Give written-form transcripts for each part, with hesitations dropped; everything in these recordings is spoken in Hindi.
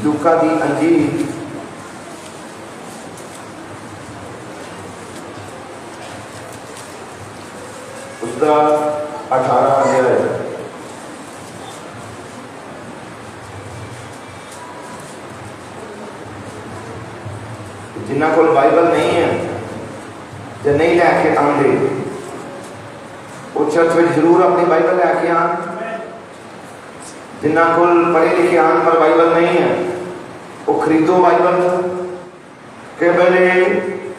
लूका की अंजील उसका 18 अध्याय। जिन्हों को बाइबल नहीं है जो नहीं लैके आते वो चर्च में जरूर अपनी बाइबल लैके आन। जिन्हों को पढ़े लिखे आन पर बाइबल नहीं है वो खरीदो बाइबल। कई बार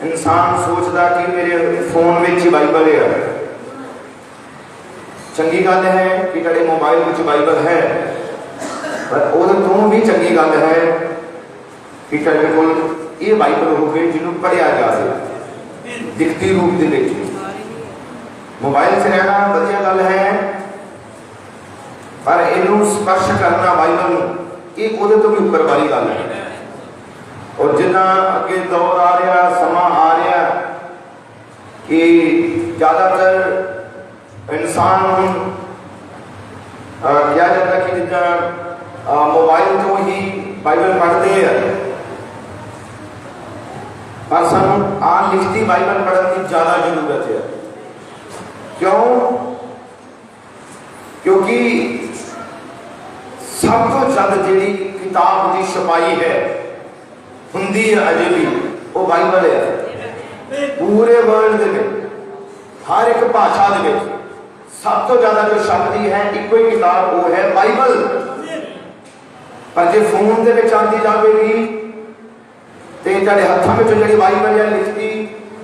इंसान सोचता कि मेरे फोन में ही बाइबल है। चंगी गल है कि तेरे मोबाइल में बाइबल है, पर वो तो भी चंगी गल है कि तेरे को ये बाइबल हो गई जिन्होंने पढ़िया जाए दिखती रूप के। मोबाइल से रहना बढ़िया गल है, पर इनू स्पर्श करना बाइबल ये वो तो भी उपर वाली गल है। और जिन्ना अगे दौर आ रहा समा आ रहा कि ज़्यादातर इंसान क्या जाता कि जितना मोबाइल तो ही बाइबल पढ़ते हैं, पर सानू आ लिखती बाइबल पढ़ने की ज़्यादा जरूरत है। क्यों? क्योंकि सब तो ज्यादा जी किताब की छपाई है हुंदी अजे भी वो बाइबल है। पूरे वर्ल्ड में हर एक भाषा के सब तो ज्यादा जो छपदी है एक ही किताब वो है बाइबल। पर जो फोन के आती जाएगी तो तेरे हाथों में जी बाइबल है लिखती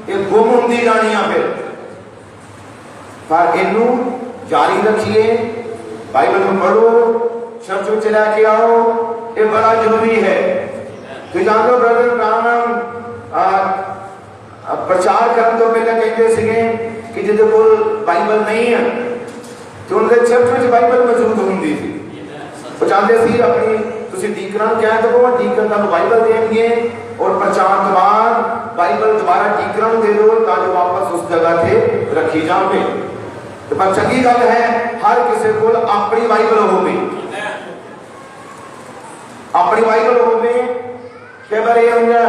ये गुम होती जानी है। फिर पर इनू जारी रखिए, बाइबल को पढ़ो, चर्च में लैके आओ, ये बड़ा जरूरी है। तो जानो ब्रदर नाम प्रचार करने तो पहले कहते कि जिद को बाइबल नहीं है तो उनके चर्च में बाइबल मौजूद होंगी थी। वो चाहते थे अपनी तुम डीकना कह दो, डीकन तुम बाइबल देंगे और प्रचार के बाद बाइबल दोबारा डीकना दे दो ताकि वापस उस जगह से रखी जाए। तो पर चंगी गल है हर किसी को अपनी बाइबल होगी, अपनी बाइबल होगी। कई बार यह होगा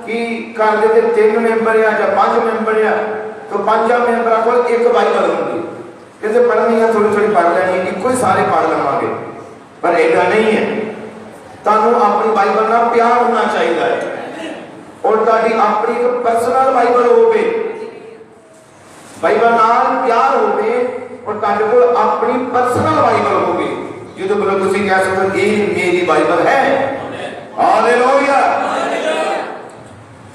कि घर के 3 मैंबर या 5 मैंबर है तो 5 मैंबर को एक बाइबल होगी। कहते पढ़नी है थोड़ी थोड़ी पढ़ लेनी, एक ही सारे पढ़ लवेंगे, पर ऐसा नहीं है। तुहानू अपनी बाइबल ना प्यार होना चाहिए और ताकि अपनी एक पर्सनल बाइबल होवे, बाइबल नाल प्यार होवे और ताकि को अपनी पर्सनल बाइबल होवे जो तो बोलो तुसी कह सकते ये मेरी बाइबल है। हालेलुया।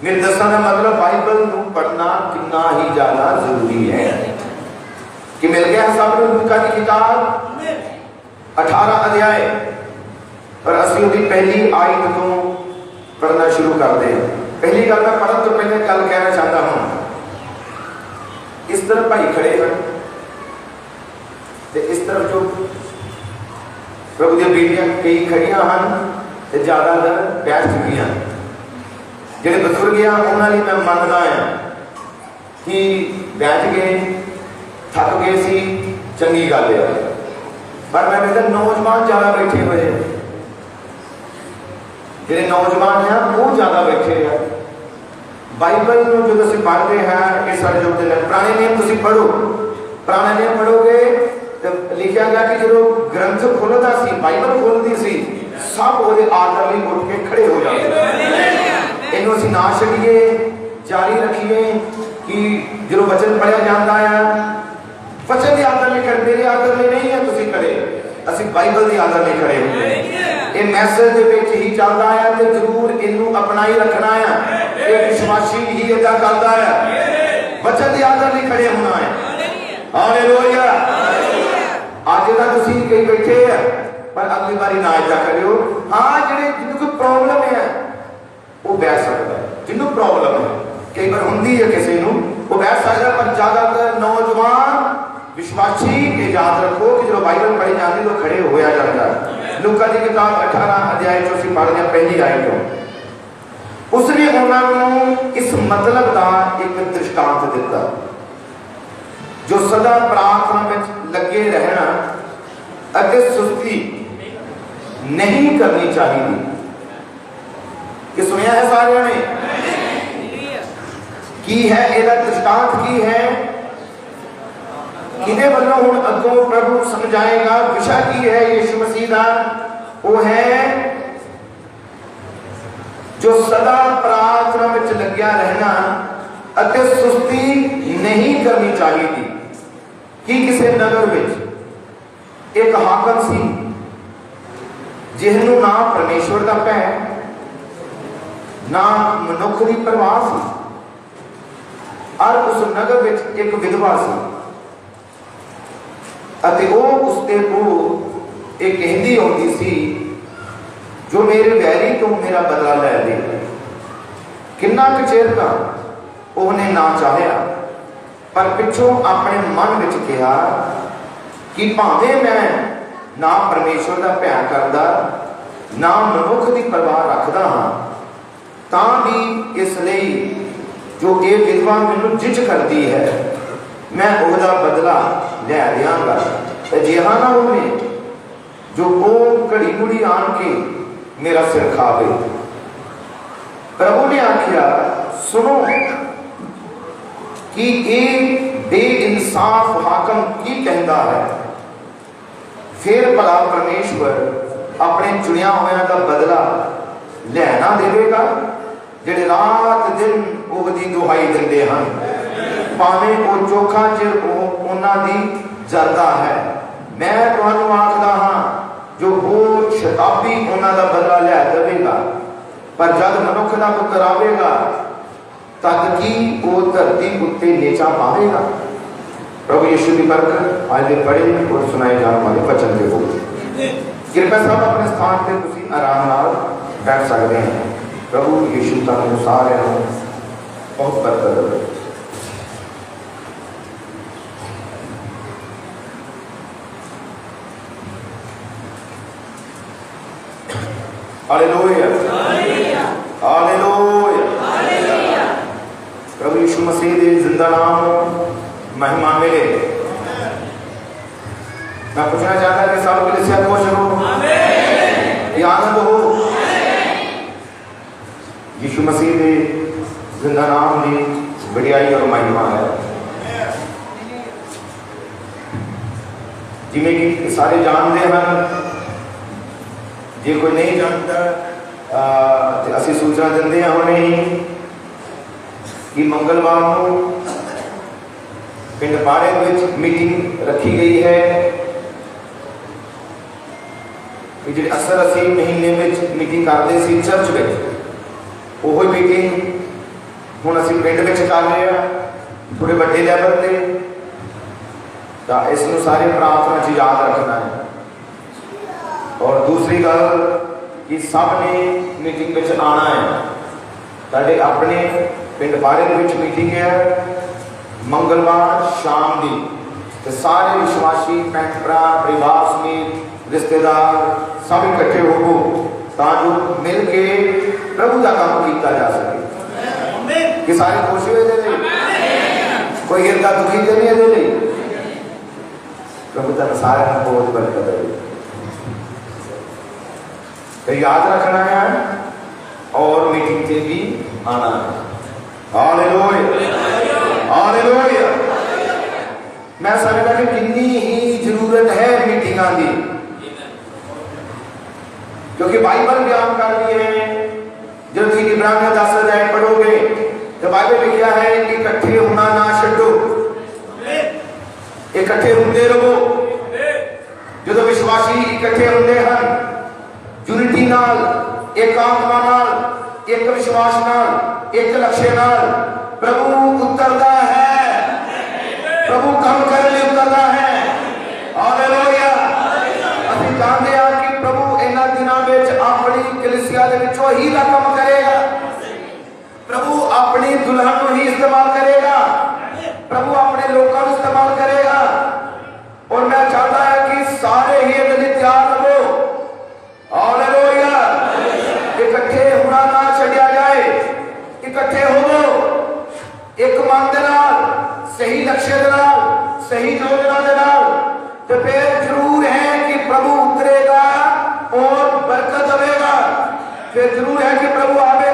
मेरे दसना का मतलब बाइबल को पढ़ना कितना ही ज्यादा जरूरी है कि मिल गया सब लूका की किताब 18 अध्याय और असली उसकी पहली आयत तो पढ़ना शुरू करते हैं। पहली गल मैं पढ़न तो पहले गल कहना चाहता हूं, इस तरफ भाई खड़े हैं इस तरफ जो प्रभु दी बेटियां कई खड़ियां हैं, ज्यादातर बैठ चुकी हैं। जो बजुर्ग हैं उन्होंने मैं मानना है कि बैठ गए थक गए सी चंगी गल है, पर मैं कहता नौजवान ज्यादा बैठे हुए हैं। जो नौजवान हैं वो ज्यादा बैठे हैं। बाइबल को जो तुम पढ़ते हैं ये सारे जो पुराने नियम तुम पढ़ो, पुराने नियम पढ़ोगे तो लिखा गया कि जो ग्रंथ खुलता सी बाइबल खुलती सी सब वो आदर लिए उठ के खड़े हो जाते। इनू असीं ना छड्डिए, जारी रखिए कि जो वचन पढ़िया जाता है वचन की आदर नहीं खड़े, मेरे आदर में नहीं है तुसीं खड़े, असीं बाइबल की आदर नहीं खड़े होंगे। ये मैसेज के विच ही चलता है तो जरूर इनू अपना ही रखना है। ये विश्वासी ही इदा करता है, वचन की आदर नहीं खड़े होना है। हालेलुया। आज तो तुसीं कई बैठे हैं पर अगली बारी ना इदा करियो। हाँ जिन्हें कोई प्रॉब्लम है वो बैठ सकता है, जिन्होंने प्रॉब्लम है कई बार होंगी है किसी को वो बैठ सकता है, पर ज्यादातर नौजवान विश्वासी याद रखो कि जो बाइबल पढ़ी जाती तो खड़े होया जाता है। लूका की किताब 18 अध्याय जो असीं पढ़ते हैं पहली आयत तो उसने उन्होंने इस मतलब का एक दृष्टांत दिता जो सदा प्रार्थना में लगे रहना अगे सुस्ती नहीं करनी चाहिए कि सुनिया है सारे ने की है ਇਹਦਾ दृष्टांत की है किदे ਵੱਲੋਂ ਹੁਣ ਅੱਗੋਂ प्रभु समझाएगा विषय की है यीशु मसीह का वो है जो सदा प्रार्थना में लग्या रहना अते सुस्ती नहीं करनी चाहिए कि किसी नगर में एक हाकम सी जिन्हों ना परमेश्वर का भै ना मनुख की परवाह सी और उस नगर में एक विधवा सी अते वो उसके को एक कहती होती सी जो मेरे वैरी तो मेरा बदला लै दे किन्ना क चेर का उन्हें ना चाहया पर पिछों अपने मन में कहा कि भावे मैं ना परमेश्वर का भै करदा ना मनुख की परवाह रखदा हाँ तां भी इसलिए जो ये विधवा मैनू जिच करती है मैं उसका बदला लै देंगा अजिहा ना होवे जो वो घड़ी मुड़ी आन के मेरा सिर खावे। प्रभु ने आख्या सुनो कि एक बेइंसाफ हाकम की कहता है फिर भला परमेश्वर अपने चुनिया हुआ का बदला लेना देगा जिहड़े रात दिन उसकी दुहाई देंदे हैं भावें वो चोखा चिर उन्हां दी जरदा है। मैं तुहानू आखदा हाँ जो वो शताबी उन्हां दा बदला लै देगा पर जब मनुख का पुत्र आवेगा तद की वो धरती उत्ते नीचा पावेगा। प्रभु यीशु की बरकत आज दे पढ़े और सुनाए जाने वाले वचन के बोल कृपया सब अपने स्थान पे तुसी आराम नाल बैठ सकते हैं। प्रभु यीशु तुहानू सारे बहुत बरकत देवे। हालेलुया हालेलुया प्रभु यीशु मसीह दे जिंदा नाम महिमा मिले। मैं पूछना चाहता कि सब कलीसिया खुश हो आमीन आनंद हो यीशु मसीह दे जिंदा नाम की बढ़ियाई और महिमा है। जिमें कि सारे जानते हैं जे कोई नहीं जानता असी सूचना देंगे हैं हुणे ही कि मंगलवार को पिंड पाड़े में मीटिंग रखी गई है कि जो अक्सर असी महीने में मीटिंग करते सी चर्च में वो मीटिंग हुण असी पिंड में कर रहे हैं थोड़े बड़े लैवल पे तो इसनूं सारे प्रार्थना च याद रखना है। और दूसरी गल कि सब ने मीटिंग में आना है ताकि अपने पिंड बारे मीटिंग है मंगलवार शाम की तो सारे विश्वासी भैन भरा परिवार समेत रिश्तेदार सब इकट्ठे हो ताकि मिल के प्रभु का काम किया जा सके कि सारे खुश हुए कोई हिरदा दुखी तो नहीं है प्रभु तक सारे बहुत बरकत है। तो याद रखना है और मीटिंग से भी आना है। हालेलुया हालेलुया मैं समझदा कि कितनी ही जरूरत है मीटिंगां की क्योंकि बाइबल बयान कर रही है जब तुम इब्रानियों 10 अध्याय पढ़ोगे तो बाइबल लिखा है इकट्ठे होना ना छड्डो इकट्ठे होंदे रहो। जो विश्वासी इकट्ठे होंदे हैं यूनिटी नाल एक आत्मा नाल एक विश्वास नाल एक लक्ष्य नाल प्रभु उतरता है प्रभु काम करने लिए उतरता है। हालेलुया असीं जानते हैं कि प्रभु इन्हां दिनां विच अपनी कलीसिया दे विचों ही दा काम करेगा। प्रभु अपनी दुल्हन को ही इस्तेमाल करेगा प्रभु अपने लोगों को इस्तेमाल करेगा। और मैं चाहता है कि सारे ही इसके तैयार रहो। हालेलुया इकट्ठे होना ना छड्या जाए इकट्ठे हो एक मन दे नाल सही लक्ष्य दे नाल सही योजना दे नाल तो फिर जरूर है कि प्रभु उतरेगा और बरकत देगा। फिर जरूर है कि प्रभु आवे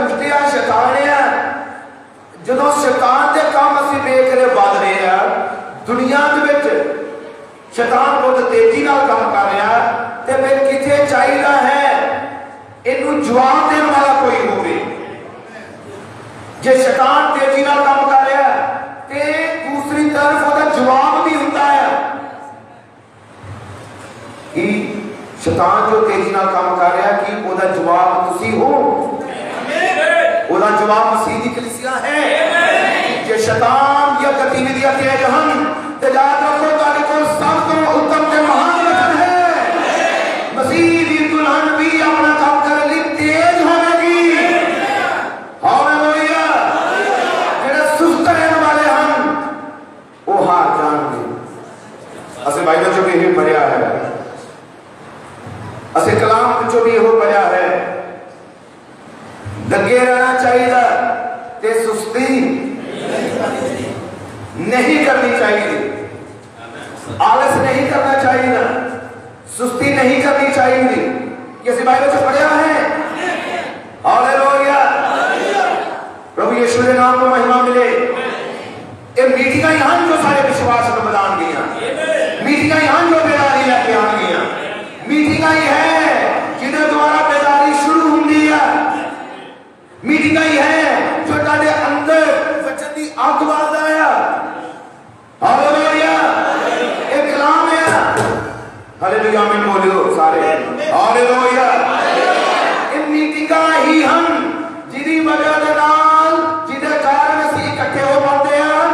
दुष्ट आ शैतान आ जो शैतान के काम असीं वेख रहे बद रहे हैं दुनिया के शैतान बहुत तेजी नाल काम कर रहा तो फिर किथे चाहिए है इनू जवाब देने वाला कोई होवे जे शैतान तेजी नाल काम कर रहा ते दूसरी तरफ उसका जवाब भी होता है कि शैतान जो तेजी नाल काम कर रहा कि उसका जवाब तुसी हो उसका जवाब मसीह दी कलीसिया है जे शैतान दी गतिविधियां तेज हन ते याद रखो तुहाडे कोल सब तो उत्तम ते महान वचन है मसीह दी दुल्हन भी अपना काम करने लिए तेज होगी हालेलुया जेड़े सुस्त रहने वाले हन वो हार जाएंगे असे बाइबल चो भी पढ़िया है असे कलाम चो भी हो पढ़िया है लगे रहना चाहिए ते सुस्ती नहीं करनी चाहिए आलस नहीं करना चाहिए सुस्ती नहीं करनी चाहिए ये बाइबल से पढ़ा है हालेलुया प्रभु यीशु के नाम को महिमा मिले ये मीटिंग ही हैं जो सारे विश्वास को बदान गया मीटिंग ही हैं जो बेदारी लेके आ गया मीटिंग ही है जिन्हें द्वारा बेदारी शुरू होती है मीटिंग ही है जो तारे अंदर वचन की आग बालदा है हालेलुया एक कलाम है हालेलुया आमीन बोलियो सारे हालेलुया इन मीटिंगां ही हम जिदी वजह दे नाल जिदे कारण ਅਸੀਂ इकट्ठे हो पाते हैं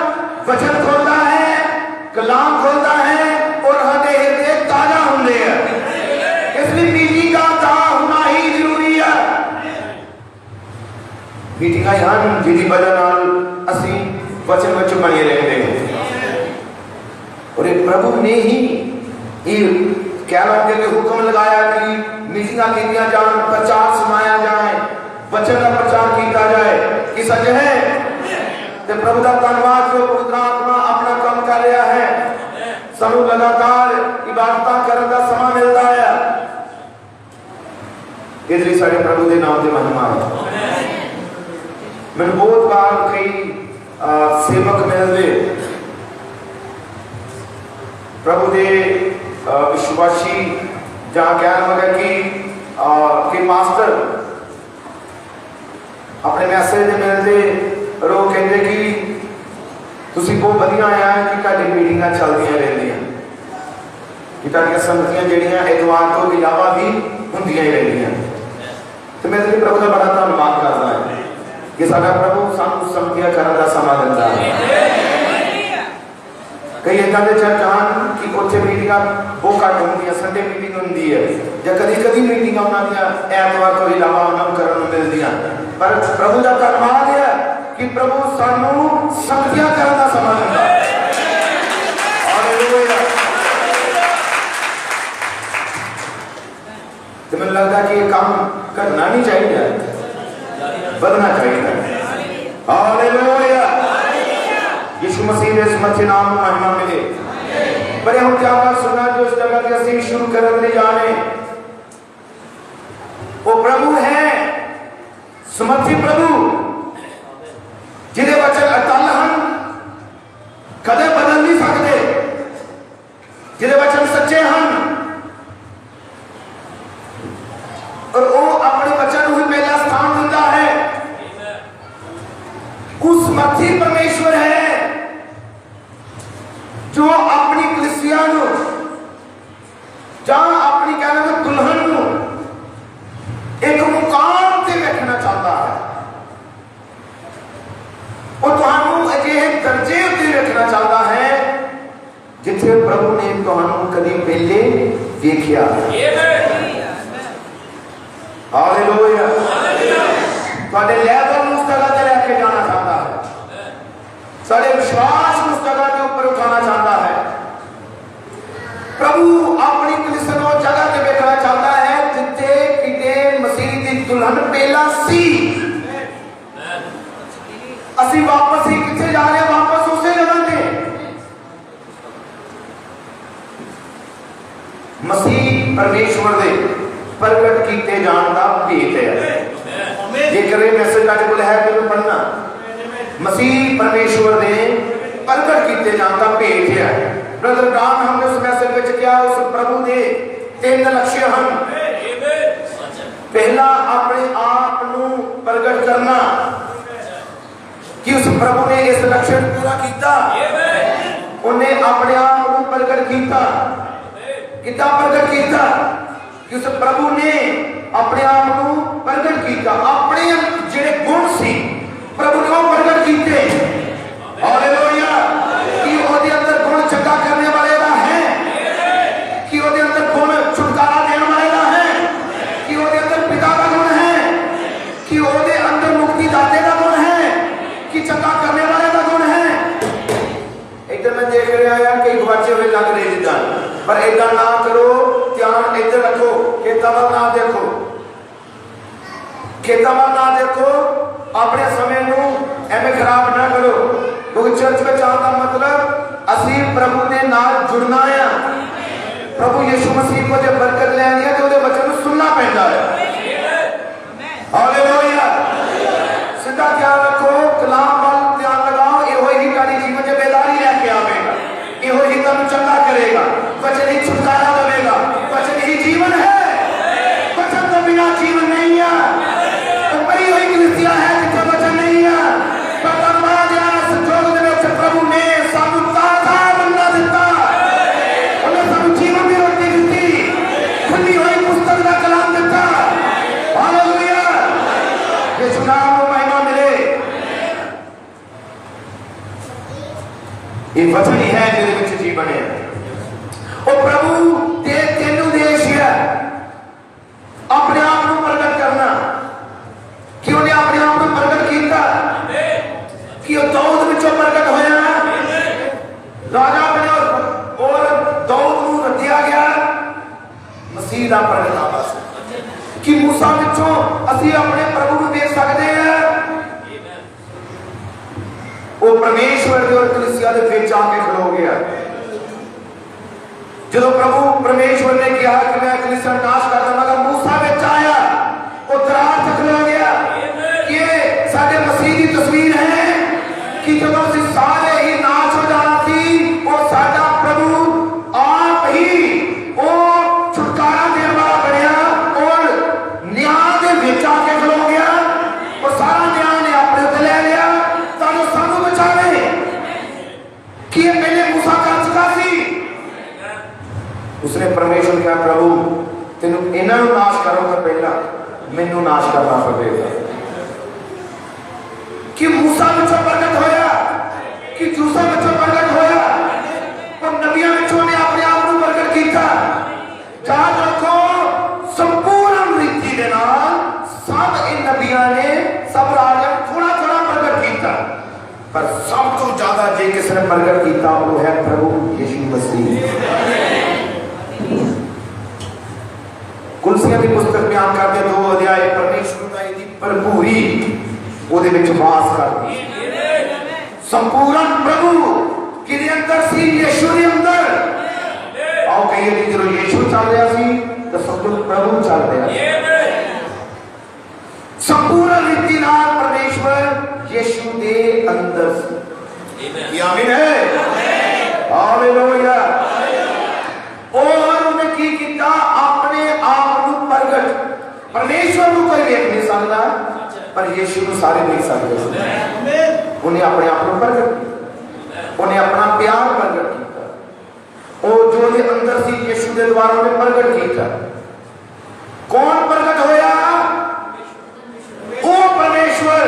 वचन खोलता है कलाम खोलता है और हमारे हृदय ताजा होंगे हैं इसलिए मीटिंग का होना ही जरूरी है मीटिंगां ही हम जिदी वजह नाल ਅਸੀਂ वचन विच बने रहते हैं और ये प्रभु ने ही कह लो कि हुक्म लगाया कि मीटिंग की जान प्रचार सुनाया जाए वचन का प्रचार किया जाए कि सच है तो प्रभु का धन्यवाद जो पवित्र आत्मा अपना काम कर रहा है सानू लगातार इबादत करने का समय मिलता है इसलिए सारे प्रभु के नाम की महिमा है मैंने बहुत बार कई सेवक मिलते प्रभु दे विश्वासी जहाँ कहना लगा कि मास्टर अपने मैसेज मिलते और वो कहते कि तुसी बहुत वधिया आया कि तुहाडी मीटिंगां चलदियां रहंदियां कि तुहाडीआं संगतियां जिहड़ियां एतवार तो इलावा भी हुंदियां ही रहंदियां तो मैं प्रभु का बड़ा धन्यवाद करदा है कि साडा प्रभु सानू संगतियां करन दा समा दिंदा है कई इदा के चर्च हैं कि उत्थे मीटिंग बहुत घट होंगी संडे मीटिंग होंगी है या कभी कभी मीटिंग उन्होंने ऐतवार तो इलावा उन्होंने करने मिलती पर प्रभु का धन्यवाद है कि प्रभु सानू संगतियां करने का समा दिंदा हालेलुया तो मैंने लगता कि ये काम करना नहीं चाहिए बढ़ना चाहिए हालेलुया यीशु मसीह के समर्थ नाम में महिमा मिले पर हम क्या बात सुना जो इस जगह के ਅਸੀਂ शुरू करने जाने वो प्रभु है समर्थी प्रभु जिन्हें वचन अटल हैं कदे बदल नहीं सकते जिन्हें वचन सच्चे हैं और वो अपने वचन को पहला स्थान देता है उस समर्थी परमेश्वर है जो अपनी कलीसिया जहां अपनी कहना दुल्हन एक मुकाम से रखना चाहता है और तुहानू अजिहे दर्जे उत्ते रखना चाहता है जिथे प्रभु ने तुहानू कभी पहले देखिया हालेलुया तुहाडे लेवल उस जगह ते लेके जाना चाहता है सारे विश्वास उस जगह के ऊपर उठाना चाहता है प्रभु अपनी कलीसिया को जगह ते देखना चाहता है जिथे किते मसीह दी दुल्हन पहला सी असी वापस ही किथे जा रहे वापस उसे जगह ते मसीह परमेश्वर दे प्रगट कीते जान दा भेत है जेकर ये मैसेज अज कोल है तो पढ़ना मसीह परमेश्वर ने प्रगट किए जाने का भेद है। ब्रदर डॉन हमने उस मैसेज में क्या उस प्रभु के 3 लक्ष्य हैं। पहला अपने आप को प्रगट करना कि उस प्रभु ने इस लक्ष्य को पूरा किया। उन्हें अपने आप को प्रगट किया कितना प्रगट किया कि उस प्रभु ने अपने आप को प्रगट किया। अपने जिहड़े गुण सी प्रभु ने वो प्रगट किए। हालेलुया कि ओदे अंदर गुण चंगा करने वाले दा है, कि ओदे अंदर गुण छुटकारा देने वाले दा है, कि ओदे अंदर पिता का गुण है, कि ओदे अंदर मुक्ति दाते का गुण है, कि चंगा करने वाले का गुण है। इधर मैं देख रहा है कई गवाचे हुए लग रहे जिदा, पर ऐसा ना करो, ध्यान इधर रखो, खेतावाल ना देखो, खेतावाल ना देखो, अपने समय को एवं खराब ना करो। क्योंकि चर्च में आने का मतलब असी प्रभु के नाल जुड़ना है। प्रभु यीशु मसीह को जब बरकत लैनी है तो उहदे वचन को सुनना पैंदा है। हालेलुया सीधा ध्यान रखो, कलाम वाल ध्यान लगाओ। यो ही तारी जीवन में बेदारी लेके आवेगा, यो ही तुम चंगा करेगा। वचन ही छुटकारा देगा, वचन ही जीवन है, वचन तो बिना जीवन नहीं है। तो बड़ी हुई कलीसिया है जिथे वचन नहीं है। पर धन्यवाद है संजोग दे विच प्रभु ने सानू ताजा बनना दिता, उन्हें सानू जीवन की रोटी दी, खुली हुई पुस्तक का कलाम दिता। हालेलुया यीशु नाम को महिमा मिले। ये वचन ही है जिहदे विच जीवन है। और प्रभु दे 3 उद्देश्य है अपने आप को प्रकट करना। कि उन्हें अपने आप को प्रकट किया कि दाऊद विचों प्रकट होया राजा बने और दाऊद को रद्दिया गया मसीह का प्रगटावा कि मूसा विचों असी अपने प्रभु को देख सकते हैं। वो परमेश्वर के और कलीसिया के बीच आके खड़ो गया। जो प्रभु परमेश्वर ने कहा कि मैं कलीसिया नाश कर दूंगा, मूसा विच आया वो दरार च खड़ो गया। ये साडे मसीह की तस्वीर है कि जब असीं सारे ही नाश हो जाना थी और साडा प्रभु आप ही वो छुटकारा देने वाला बनया और न्याय के विच आके खड़ो गया और सारा न्याय ने अपने उत्ते ले लिया ताकि सानू बचावे। कि ये पहले मूसा कर चुका सी। उसने परमेश्वर कहा प्रभु तेनू इन्हां नूं नाश करो तो पहला मैनू नाश करना पड़ेगा। कि मूसा विचों प्रगट होया, कि यूसुफ विचों प्रगट होया और नबियां विचों ने अपने आप को प्रगट किया। याद रखो संपूर्ण रीति के नाल सब इन नबियां ने सब राजा थोड़ा थोड़ा प्रगट किया, पर सब तो ज्यादा जे किसने प्रगट किया वो है प्रभु यीशु मसीह। कुलसियां की पुस्तक बयान करते 2 अध्याय परमेश्वर का इतनी भरपूरी ओदे विच वास करदी। संपूर्ण प्रभु किदे अंदर सी? यीशु दे अंदर। आओ कहिए कि जो यीशु चल रहा सी तो संपूर्ण प्रभु चल रहा। संपूर्ण रीति नाल परमेश्वर यीशु दे अंदर सी। आमीन है। हालेलुया। और उन्हें की किया अपने आप को प्रगट। परमेश्वर को कोई देख नहीं सकता पर यीशु को सारे देख सकते। उन्हें अपने आप को प्रगट किया, उन्हें अपना प्यार प्रगट किया और जो भी अंदर सी यीशु के द्वारा उन्हें प्रगट किया। कौन प्रगट होया? वो परमेश्वर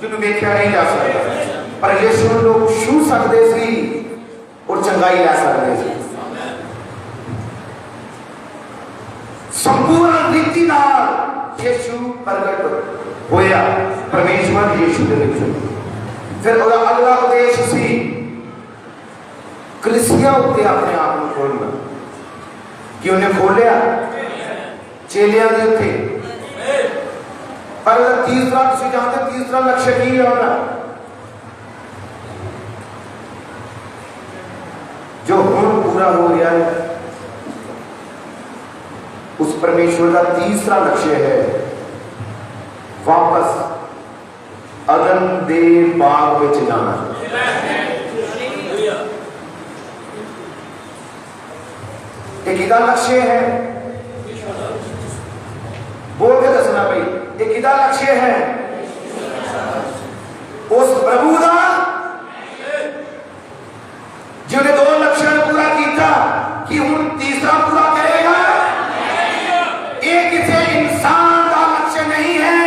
जिन्होंने देखा नहीं जा सकता पर यीशु लोग छू सकते सी और चंगाई ला सकते सी। संपूर्ण रीति नाल यीशु प्रगट होया परमेश्वर यीशु दे विच। फिर अगला उद्देश्य सी कलीसिया उत्ते अपने आप को खोलना। कि उन्हें खोलिया चेलियां दे उत्ते। पर तीसरा तुसीं जानते तीसरा लक्ष्य की है उन्हां जो हुण पूरा हो गया है। उस परमेश्वर का तीसरा लक्ष्य है वापस अदन दे बाग में जाना। एक लक्ष्य है, बोल के दसना भाई, एक लक्ष्य है उस प्रभु का जिन्हें 2 लक्षण पूरा किया कि हुण तीसरा पूरा करेगा। एक किसी इंसान का लक्ष्य नहीं है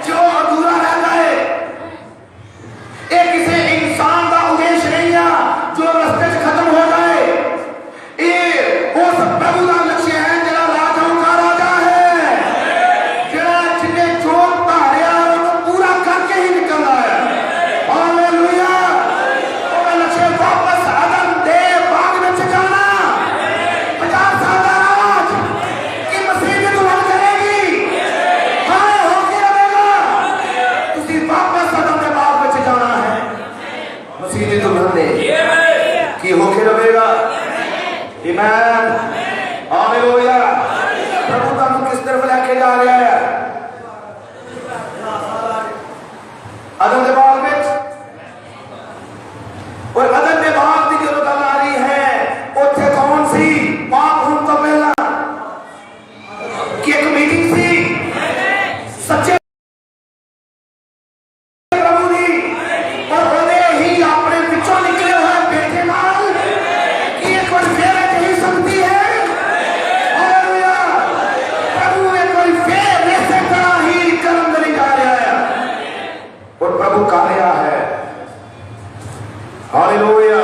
जो अधूरा रहता है, एक किसी इंसान का उद्देश्य नहीं है जो रास्ते से खत्म हो जाए। उस प्रभु का लक्ष्य है जरा राजाओं का राजा है, जरा जिन्हें जो धारिया पूरा करके ही निकलना है। हालेलुया। वो लक्ष्य वापस अदन दे बाग में जाना, 50 साल का राज कि मसीह की दुल्हन करेगी। हाँ, होके रहेगा। तुसी वापस अदन दे बाग में जाना है, मसीह की दुल्हन ने कि होके रहेगा। ईमान, हालेलुया। प्रभु तुहानू किस तरफ लेके जा रहा है? अदन दे बाग में, और अदन दे बाग की जो गल आ रही है उत्थे कौन सी? पाप होने तो पहला कि एक मीटिंग सी सच्चे प्रभु दी, और होने ही अपने पिछों निकले हुए बेटे नाल कि एक बार फिर कही सकती है। हालेलुया। प्रभु एक बार फिर ऐसे तरह ही कर्म करने जा रहा है, और प्रभु का रहा है। हालेलुया।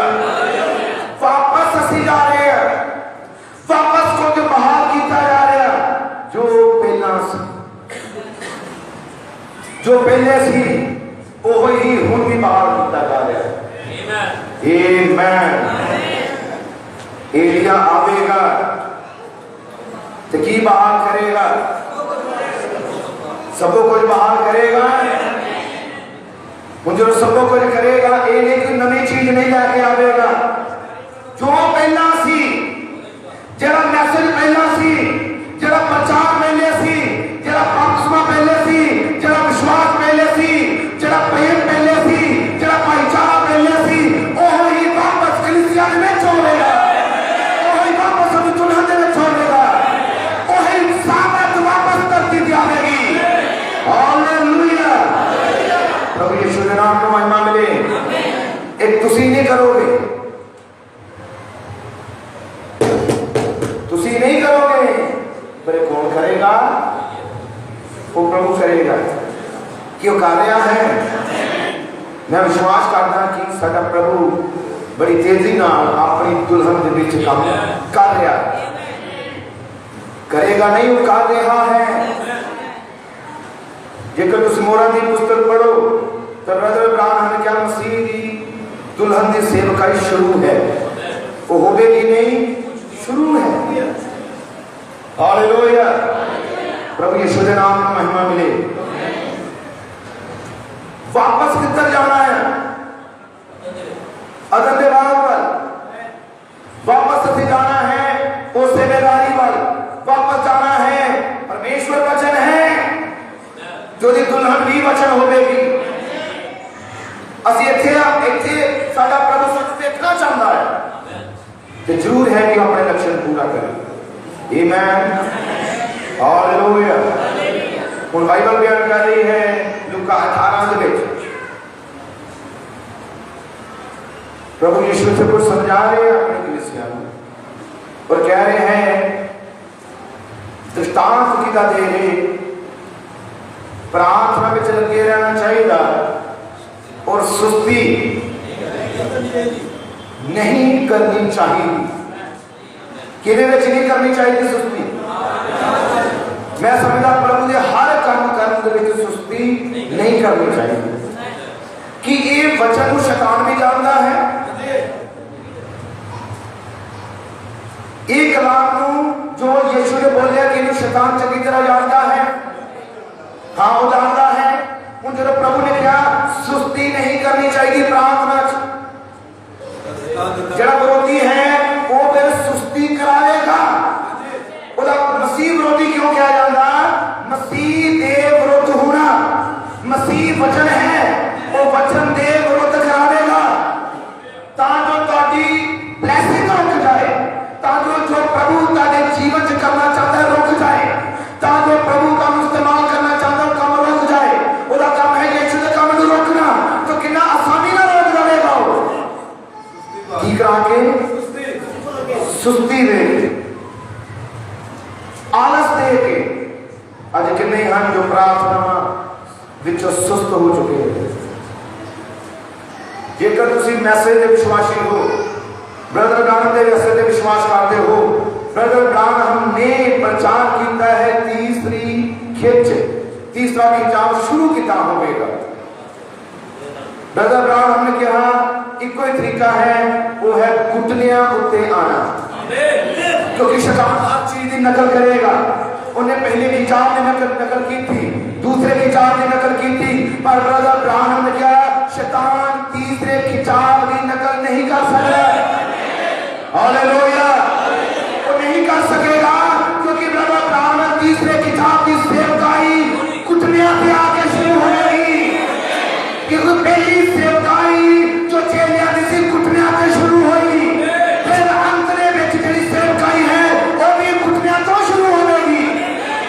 वापस असी जा रहे हैं, वापस को जो बहाल किया जा रहा है जो पहले सी वो ही हुण भी बहाल किया जा रहा है। आमीन। एलिया आवेगा तो की बहाल करेगा? सबको कुछ बहाल करेगा। जो सबको कुछ करेगा, एक नवी चीज नहीं लेके आवेगा। जो पहला सी, जरा मैसेज पहला सी, जरा प्रचार पहले सी, जरा बपतिस्मा पहले सी, जरा विश्वास पहले सी, जरा प्रेम पहले सी, जरा भाईचारा पहले सी, वो ही वापस कलीसिया में छोड़ेगा, वो ही वापस अपनी दुल्हन में छोड़ेगा, वो ही सामर्थ वापस धरती दी आवेगी। हालेलुया। प्रभु यीशु के नाम को महिमा मिले। एक तुसी नहीं करोगे, तुसी नहीं करोगे, पर कौन करेगा? वो प्रभु करेगा। क्यों कर रहा है? मैं विश्वास करता कि साडा प्रभु बड़ी तेजी नाल अपनी दुल्हन के बीच काम कर रहा है। करेगा नहीं, वो कर रहा है। जेकर तुम मोरा की पुस्तक पढ़ो तो ब्रदर ब्राह्मण ने क्या मसीह की दुल्हन की सेवकाई शुरू है, वो होगी नहीं, शुरू है। हालेलुया। प्रभु यीशु के नाम में महिमा मिले। वापस किधर जाना है? अदन दे बाग पर वापस असी जाना है, उस जिम्मेदारी पर वापस जाना है। परमेश्वर वचन है जो दी दुल्हन भी वचन होगी। असी इत्थे साडा प्रभु सच देखना चाहता है कि जरूर है कि अपने लक्ष्य पूरा करे। आमीन। हालेलुया। हुण बाइबल बयान कर रही है लूका 18 के विच प्रभु यीशु से कुछ समझा रहे हैं अपनी कलीसिया को, और कह रहे हैं दृष्टांत किता दे रहे, प्रार्थना में लगे रहना चाहिए और सुस्ती नहीं करनी चाहिए। किदे विच नहीं करनी चाहिए सुस्ती? मैं समझदा प्रभु के हर काम करने के विच सुस्ती नहीं करनी चाहिए, कि ये वचन को शैतान भी जानता है। एक कलाम जो यीशु ने बोलिया कि शैतान चंगी तरह जानता है। हाँ, वो जानता है। उन जो प्रभु ने क्या सुस्ती नहीं करनी चाहिए प्रार्थना। जरा विरोधी है वो फिर सुस्ती कराएगा। मसीह विरोधी क्यों किया जाता? मसीह दे विरुद्ध होना वचन है वो वचन दे विरुद्ध करा देगा ताकि ਤੁਹਾਡੀ ब्लैसिंग रुक जाए, ताकि जो प्रभु ਤੁਹਾਡੇ जीवन च करना चाहता है रुक जाए, ताकि प्रभु का इस्तेमाल करना चाहता है काम रुक जाए। ਉਹਦਾ काम है यीशु के काम ਨੂੰ रोकना, तो कितना आसानी ਨਾਲ रोक देगा वो की करा के सुस्ती दे आलस दे के। अज किन्ने हैं जो प्रार्थना विचों सुस्त हो चुके हैं। जेकर तुसी मैसेज दे विश्वासी हो, ब्रदर ब्रानम दे मैसेज दे विश्वास करते हो, ब्रदर ब्रानम ने प्रचार किया है तीसरा खिंचाव शुरू किया होगा। ब्रदर ब्रानम ने कहा इको ही तरीका है, वो है घुटनियां उत्ते आना, क्योंकि शैतान हर चीज की नकल करेगा। उन्हें पहले खिंचाव ने नकल की थी, दूसरे खिंचाव ने नकल की थी, पर ब्रदर ब्रानम ने क्या शैतान तीसरे खिंचाव की नकल नहीं कर सकता। हालेलुया, वो नहीं कर सकेगा, क्योंकि ब्रदर ब्रानम तीसरे खिंचाव की सेवकाई घुटनियां पे आके शुरू होगी। क्योंकि पहली सेवकाई जो चेलियां दी सी घुटनियां पे शुरू हुई, फिर अंत में जिहड़ी सेवकाई है वो भी घुटनियां तो शुरू होगी।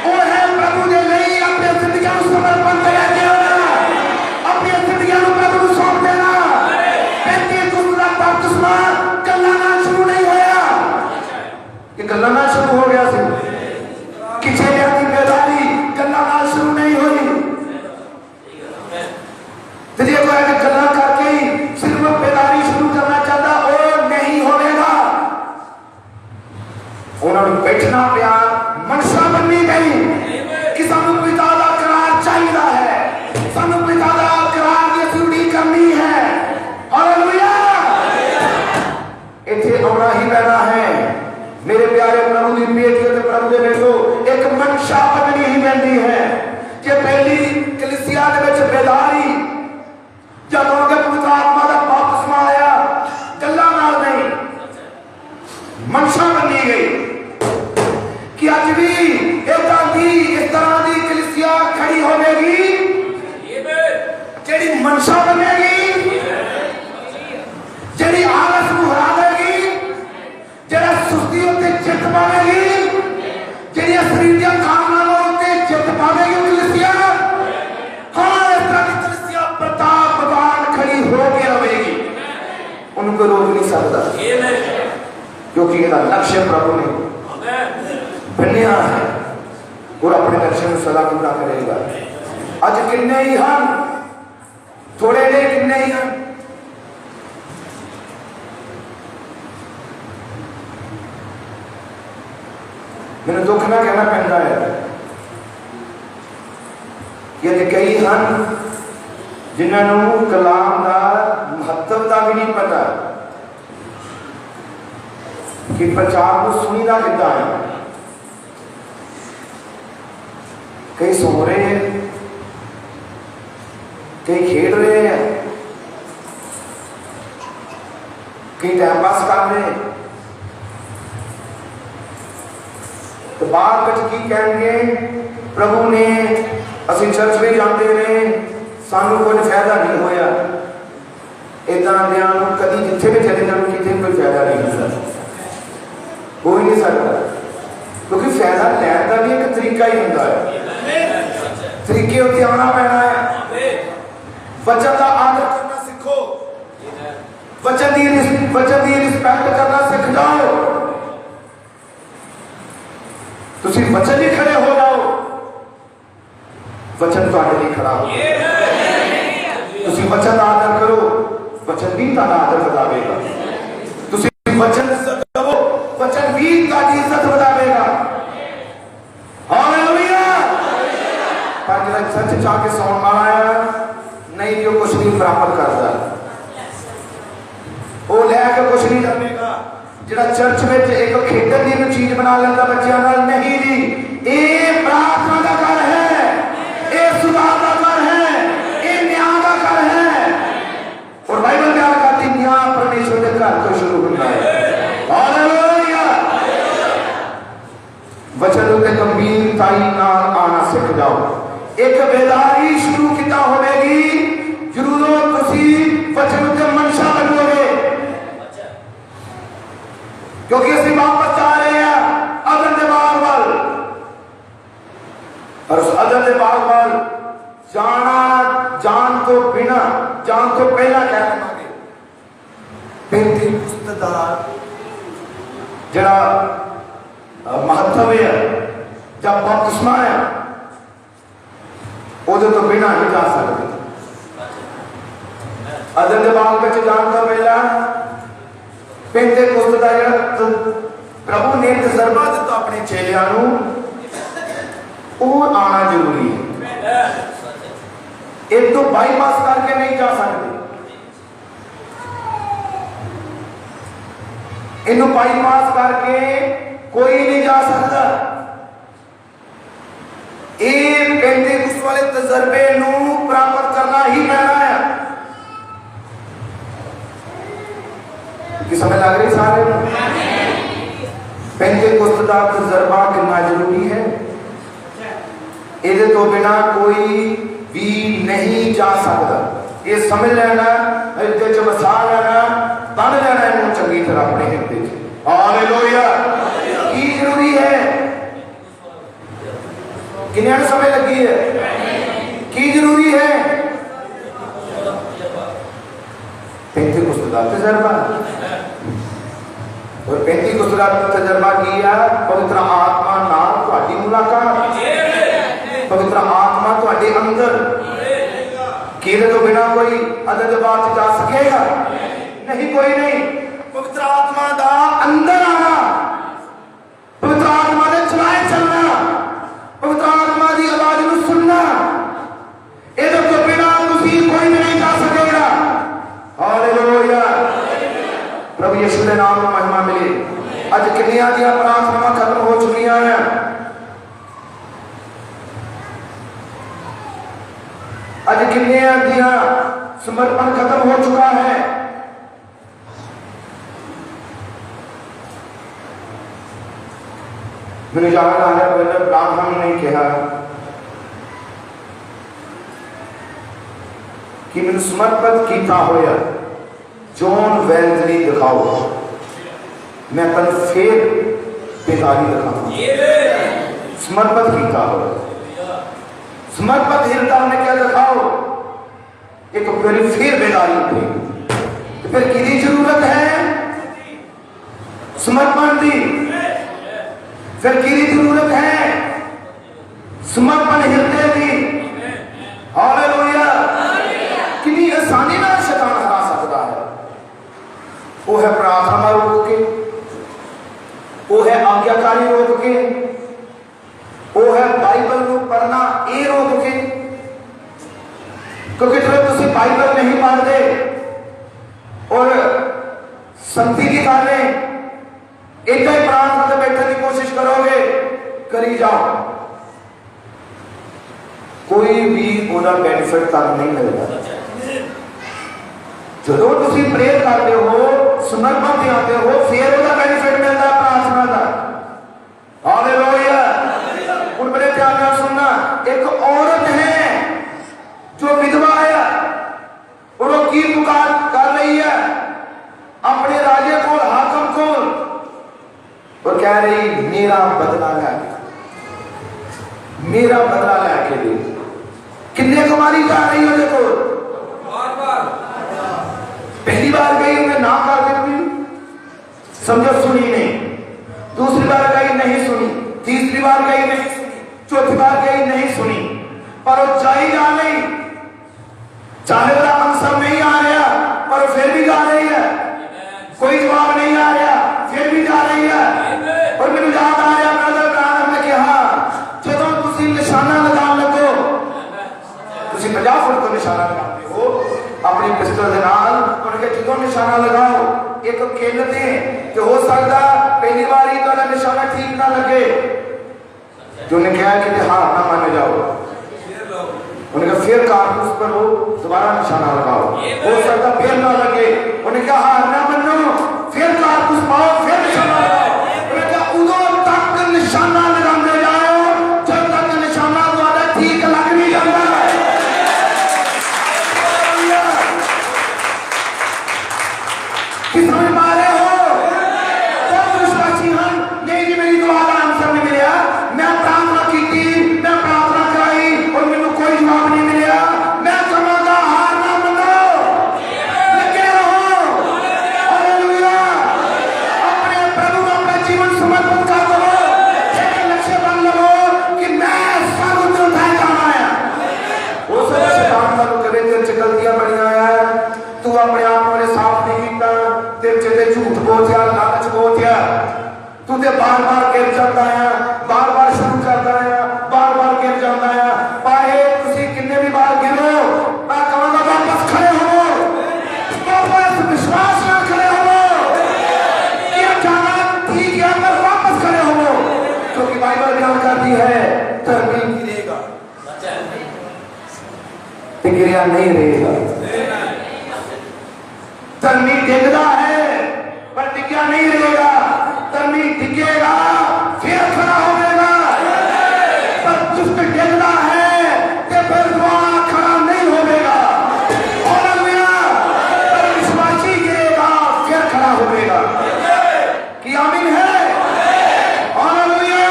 वो है प्रभु के लिए अपनी जिंदगी को समर्पण करके अपनी जिंदगी को प्रभु को सौंप देना। पेंतीकुस्त का बपतिस्मा गल्लां नाल शुरू नहीं होया कि गल्लां नाल शुरू हो गया सी, कि चेलियां दी बेदारी गल्लां नाल शुरू नहीं हुई। तो जे कोई गल्लां करके ही सिर्फ बेदारी शुरू करना चाहता वो नहीं होगा। उन्होंने बैठना पिया, मनशा बननी गई कि सानू पिता दा करार चाहिए है, सानू पिता दा करार की जरूरी करनी है। हालेलुया, इथे आना ही पैना है मेरे प्यारे प्रभु की बेटियों ते प्रभु दे बेटो। एक मनशा बननी ही पैंदी है कि पहली कलीसिया दे विच बेदारी जब आगे पवित्र आत्मा का बपतिस्मा आया गल्लां नाल नहीं, मनशा बनी गई कि अज भी इस तरह की कलीसिया खड़ी होगी जेड़ी मनशा बनेगी, जेड़ी आलस को हरा देगी, जेड़ा सुस्ती उत्ते जित पावेगी, जेड़ी शरीर दी कामनावां उत्ते जित पावेगी कलीसिया। हाँ, इस तरह की कलीसिया प्रतापवान खड़ी होके रहेगी, उनको रोक नहीं सकता, क्योंकि इसका लक्ष्य प्रभु ने बनया है और अपने लक्ष्य में सदा पूरा करेगा। अज किन्ने ही हम थोड़े ने, किन्ने ही हम मैंने दुख ना कहना पैंदा है कि कई हैं जिन्होंने कलाम का महत्व का भी नहीं पता कि प्रचार को सुनीदा कितना है। कई सो रहे हैं, कई खेल रहे हैं, कई टाइम पास कर रहे हैं। तो बाद में की कहेंगे प्रभु ने असीं चर्च में जाते रहे, सानू कोई फायदा नहीं होया। इदा दियां कभी जिथे भी चले जाओ कितने कोई फायदा नहीं होता, हो ही नहीं सकता, क्योंकि फायदा लैन का भी एक तरीका ही होता है। तरीके उत्ते आना पैना है। वचन का आदर करना सीखो, वचन की रिस्पेक्ट करना सीख जाओ। तुसी वचन ही खड़े हो जाओ, वचन तुहाडे लिए खड़ा हो। तुसी वचन का आदर करो, वचन भी तुहाडा आदर बतावेगा। तुसी वचन इज्जत दो, वचन भी तुहाडी इज्जत बतावेगा। हालेलुया। पर जो सच चाह के सौन वाला है नहीं, जो कुछ नहीं प्राप्त करता, वो लैके कुछ नहीं जाएगा। जिहड़ा चर्च में एक खेडन की चीज बना लेता बच्चों नाल, नहीं जी, ये प्रार्थना का घर है, ये सुधार का घर है, ये न्याय का घर है। और बाइबल क्या कहती, न्याय परमेश्वर के घर को शुरू होता है। हालेलुया। वचन उत्ते गंभीरताई नाल आना सीख जाओ। एक बेदारी शुरू किता होगी तो बिना जान तो पहला कह देवांगे पेंतीकुस्त दा जिहड़ा महत्व है जब बपतिस्मा है उहदे तो बिना नहीं जा सकते। अदन दे बाग में जान तो पहला पेंतीकुस्त दा जिहड़ा प्रभु ने तजर्बा दिता अपने चेलियां नूं वो आना जरूरी है। एक तो बाईपास करके नहीं जा सकते, इन्हों बाईपास करके कोई नहीं जा सकता। ये पेंतीकुस्त वाले तजर्बे नूं प्राप्त करना ही पैना है। समझ लग रही सारे पेंतीकुस्त का तजर्बा कितना जरूरी है। इहदे तो बिना कोई भी नहीं जा सकता। ये समझ लेना, हिरदे च वसा लेना, बन लेना इन्हों चंगी तरह अपने हिरदे च। हालेलुया। की जरूरी है? किन्ने समय लगी है? की जरूरी है? पेंतीकुस्त का तजर्बा। और पेंतीकुस्त का तजर्बा किया पवित्र आत्मा नाल तुहाडी मुलाकात, पवित्र आत्मा तुहाडे अंदर। किहदे तो बिना कोई अदद बात जा सकेगा नहीं, कोई नहीं। पवित्र आत्मा दा अंदर आना, पवित्र आत्मा दे चलाए चलना, पवित्र आत्मा दी आवाज नूं सुनना, इहदे तो बिना तुसीं कोई भी नहीं जा सकेगा। हालेलुया। प्रभु यीशु दे नाम में महिमा मिले। अज किन्नियां दी प्रार्थना खत्म हो चुकियां हैं। अज किन्नियां दिया समर्पण खत्म हो चुका है। मैंने याद आ रहा पहले ब्राह्मण नहीं कहा कि मैंने समर्पित किया होया जॉन वेल्जली दिखाओ, मैं तन फिर बेदारी दिखाऊं। समर्पित किया हो, समर्पित हृदय ने क्या दिखाओ, एक फिर बेदारी उठी। फिर किसी जरूरत है समर्पण की, फिर किसी जरूरत है समर्पण हृदय की। हालेलुया। कितनी आसानी में शैतान हरा सकता है। वो है प्रार्थना रोक के, वो है आज्ञाकारी रोक के, वो है बाइबल को पढ़ना ये रोक के। क्योंकि जब तुम बाइबल नहीं पढ़ते और संति की कारें एक ही प्रार्थना से बैठने की कोशिश करोगे, करी जाओ, कोई भी ओदा बेनिफिट तक नहीं मिलता। जो तुम प्रेयर करते हो, समर्पण आते हो, फिर ओदा बेनिफिट मिलता प्रार्थना का। हालेलुया। और बड़े ध्यान से सुनना, एक औरत है जो विधवा है और वो की पुकार कर रही है अपने राजे को, हाकम को, और कह रही मेरा बदला लेके, मेरा बदला लेके दे। कितने कुमारी जा रही हो देखो, पहली बार गई उन्हें ना कर दी, समझो सुनी नहीं, दूसरी बार गई नहीं सुनी, तीसरी बार गई नहीं सुनी, चौथी बार गई नहीं सुनी, पर वो जाई जा रही। चाहे उसका आंसर नहीं आ रहा पर फिर भी जा रही है, कोई जवाब नहीं आ रहा फिर भी जा रही है। और मैंने याद आ रहा ब्रदर ब्राह्मण ने कहा जो तुम निशाना लगा लगो, तुम 50 फुट को निशाना लगाते हो अपनी पिस्टल के नाल, उन्हें जो निशाना लगाओ एक खेल दे कि हो सकता पहली बार ही तो निशाना ठीक ना लगे। जो ने कहा कि हार ना मान जाओ, उन्हें कहा फिर कारतूस पर हो दोबारा निशाना लगाओ, हो सकता फिर ना लगे। उन्हें कहा हार ना मानो, फिर कारतूस पाओ, फिर निशाना लगाओ। उन्हें कहा उदों तक निशाना लगाते जाओ जब तक निशाना द्वारा ठीक लग नहीं जाता है। किस समझ पा रहे हो? बहुत विश्वासी हम नहीं जी मेरी दुआ का आंसर नहीं मिला, मैं प्रार्थना की थी, मैं प्रार्थना कराई और मैंने कोई जवाब नहीं मिला, मैं कहूँगा बनिया है, तू अपने आप को साफ नहीं किया, तेरे चेते झूठ बोलया, लालच बोलया, तू ते बार बार गिर जाता है, बार बार शुरू करता है, बार बार गिर जाता है। पाए तुसी कितने भी बार गिरो, मैं कहूंगा वापस खड़े हो, वापस विश्वास ना खड़े हो कि अचानक ठीक है पर वापस खड़े हो, क्योंकि बाइबल बयान करती है धर्मी गिरेगा, गिरिया नहीं रहेगा। धर्मी डिगदा है पर टिकिया नहीं रहेगा, धर्मी टिकेगा फिर खड़ा होगा, पर दुष्ट डिगदा है कि फिर वहां खड़ा नहीं होगा। हालेलुया। पर विश्वासी गिरेगा फिर खड़ा होगा। कि आमीन है? Hallelujah,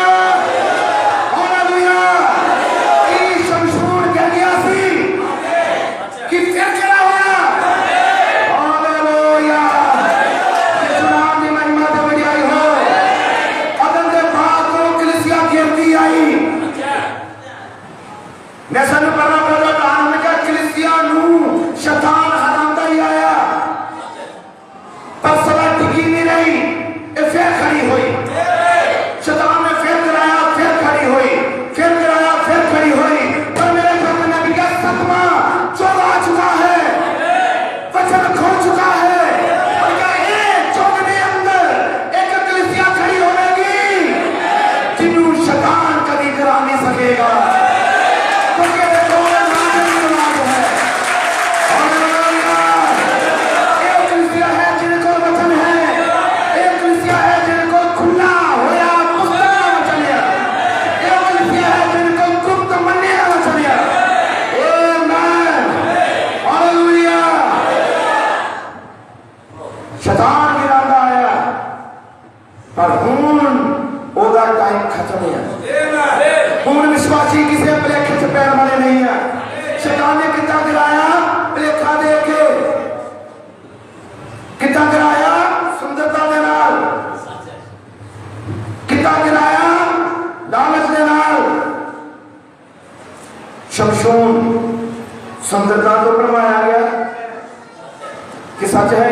hallelujah. ई शमशून कह गया सी कि फिर खड़ा हुआ। हालेलुया। यीशु नाम की महिमा तो बढ़ाई हो। अदन के बाद वो कलीसिया गिरती आई। मैं सानू पढ़ना पड़ा कहानी में क्या कलीसिया नू शैतान हरांदा ही आया, पर सदा टिकी नहीं रही, ये फिर खड़ी हुई। शैतान ने फिर कराया, फिर खड़ी हुई, फिर कराया, फिर खड़ी हुई। पर मेरे प्रभु ने भी क्या सतमा चोर आ चुका है, वचन खो चुका है, और क्या एक चोर के अंदर एक कलीसिया खड़ी होगी जिन्हों शैतान कभी गिरा नहीं सकेगा, क्योंकि देखो नाम है। हालेलुया। एक कलीसिया है जिनको वचन है, एक कलीसिया है जिनको खुला होया पुस्तक का वचन है, एक कलीसिया है जिनको गुप्त मन्ने का वचन है। आमीन। हालेलुया। शैतान गिरांदा आया, पर हुन ओदा टाइम खत्म है। हुन विश्वासी किसी भलेखे च पैर वाले नहीं है। शैतान ने कितना गिराया? भलेखा दे के। कितना गिराया? सुंदरता दे नाल। कितना गिराया? लालच दे नाल। शमशून सुंदरता तो बनवाया गया कि सच है?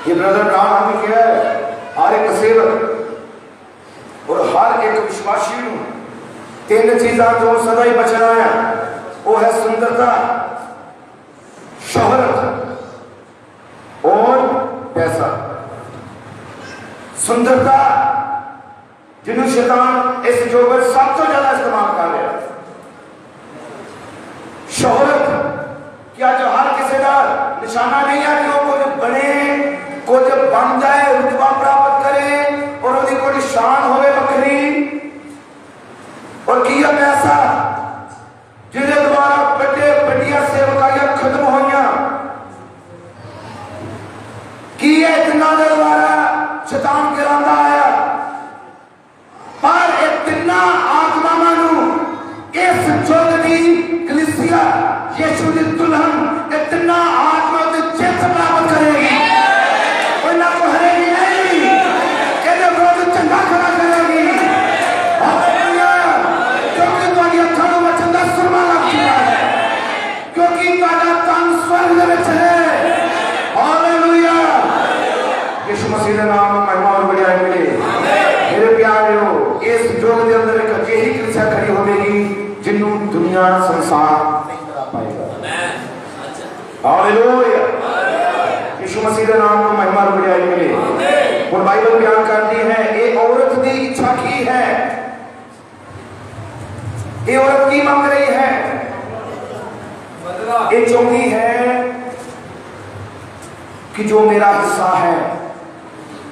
ये ब्रदर नाम हमें क्या है? हर एक सेवक और हर एक विश्वासी नूं तीन चीज़ां जो सदा ही बचना है, वो है सुंदरता, शोहरत और पैसा। सुंदरता जिन्होंने शैतान इस युग में सब तो ज्यादा इस्तेमाल कर रहा है। शोहरत क्या जो हर किसी का निशाना नहीं है कि वो कुछ बने, कुछ बन जाए, रुतबा प्राप्त करे और उसकी कोई शान होवे बखरी, और किया पैसा जिन्हें द्वारा बड़े बड़िया सेवकाइयां खत्म होइया, किए इतना द्वारा शैतान गिरांदा आया, पर इतना आत्मा नू इस जुग दी कलीसिया यीशु दी दुल्हन इतना आत्मा ते जित प्राप्त करेगी, ना को हरेगी नहीं, कहते विरोध चंगा खड़ा करेगी। हालेलुया। क्योंकि तुम्हारी अखां नूं वचन दा सुरमा लग चुका है, क्योंकि तुहाडा तन स्वर्ग दे विच है। हालेलुया। यीशु मसीह दे नाम में महिमा और बढ़ाई मिले। मेरे प्यारेओ, इस युग के अंदर एक अजिही कलीसिया खड़ी होगी जिन्हों दुनिया संसार नहीं करा पाएगा। हालेलुया। यीशु मसीह के नाम में महिमा और बढ़ाई मिले। और बाइबल बयान करती है एक औरत की इच्छा की है, ये औरत की मांग रही है, ये चाहती है कि जो मेरा हिस्सा है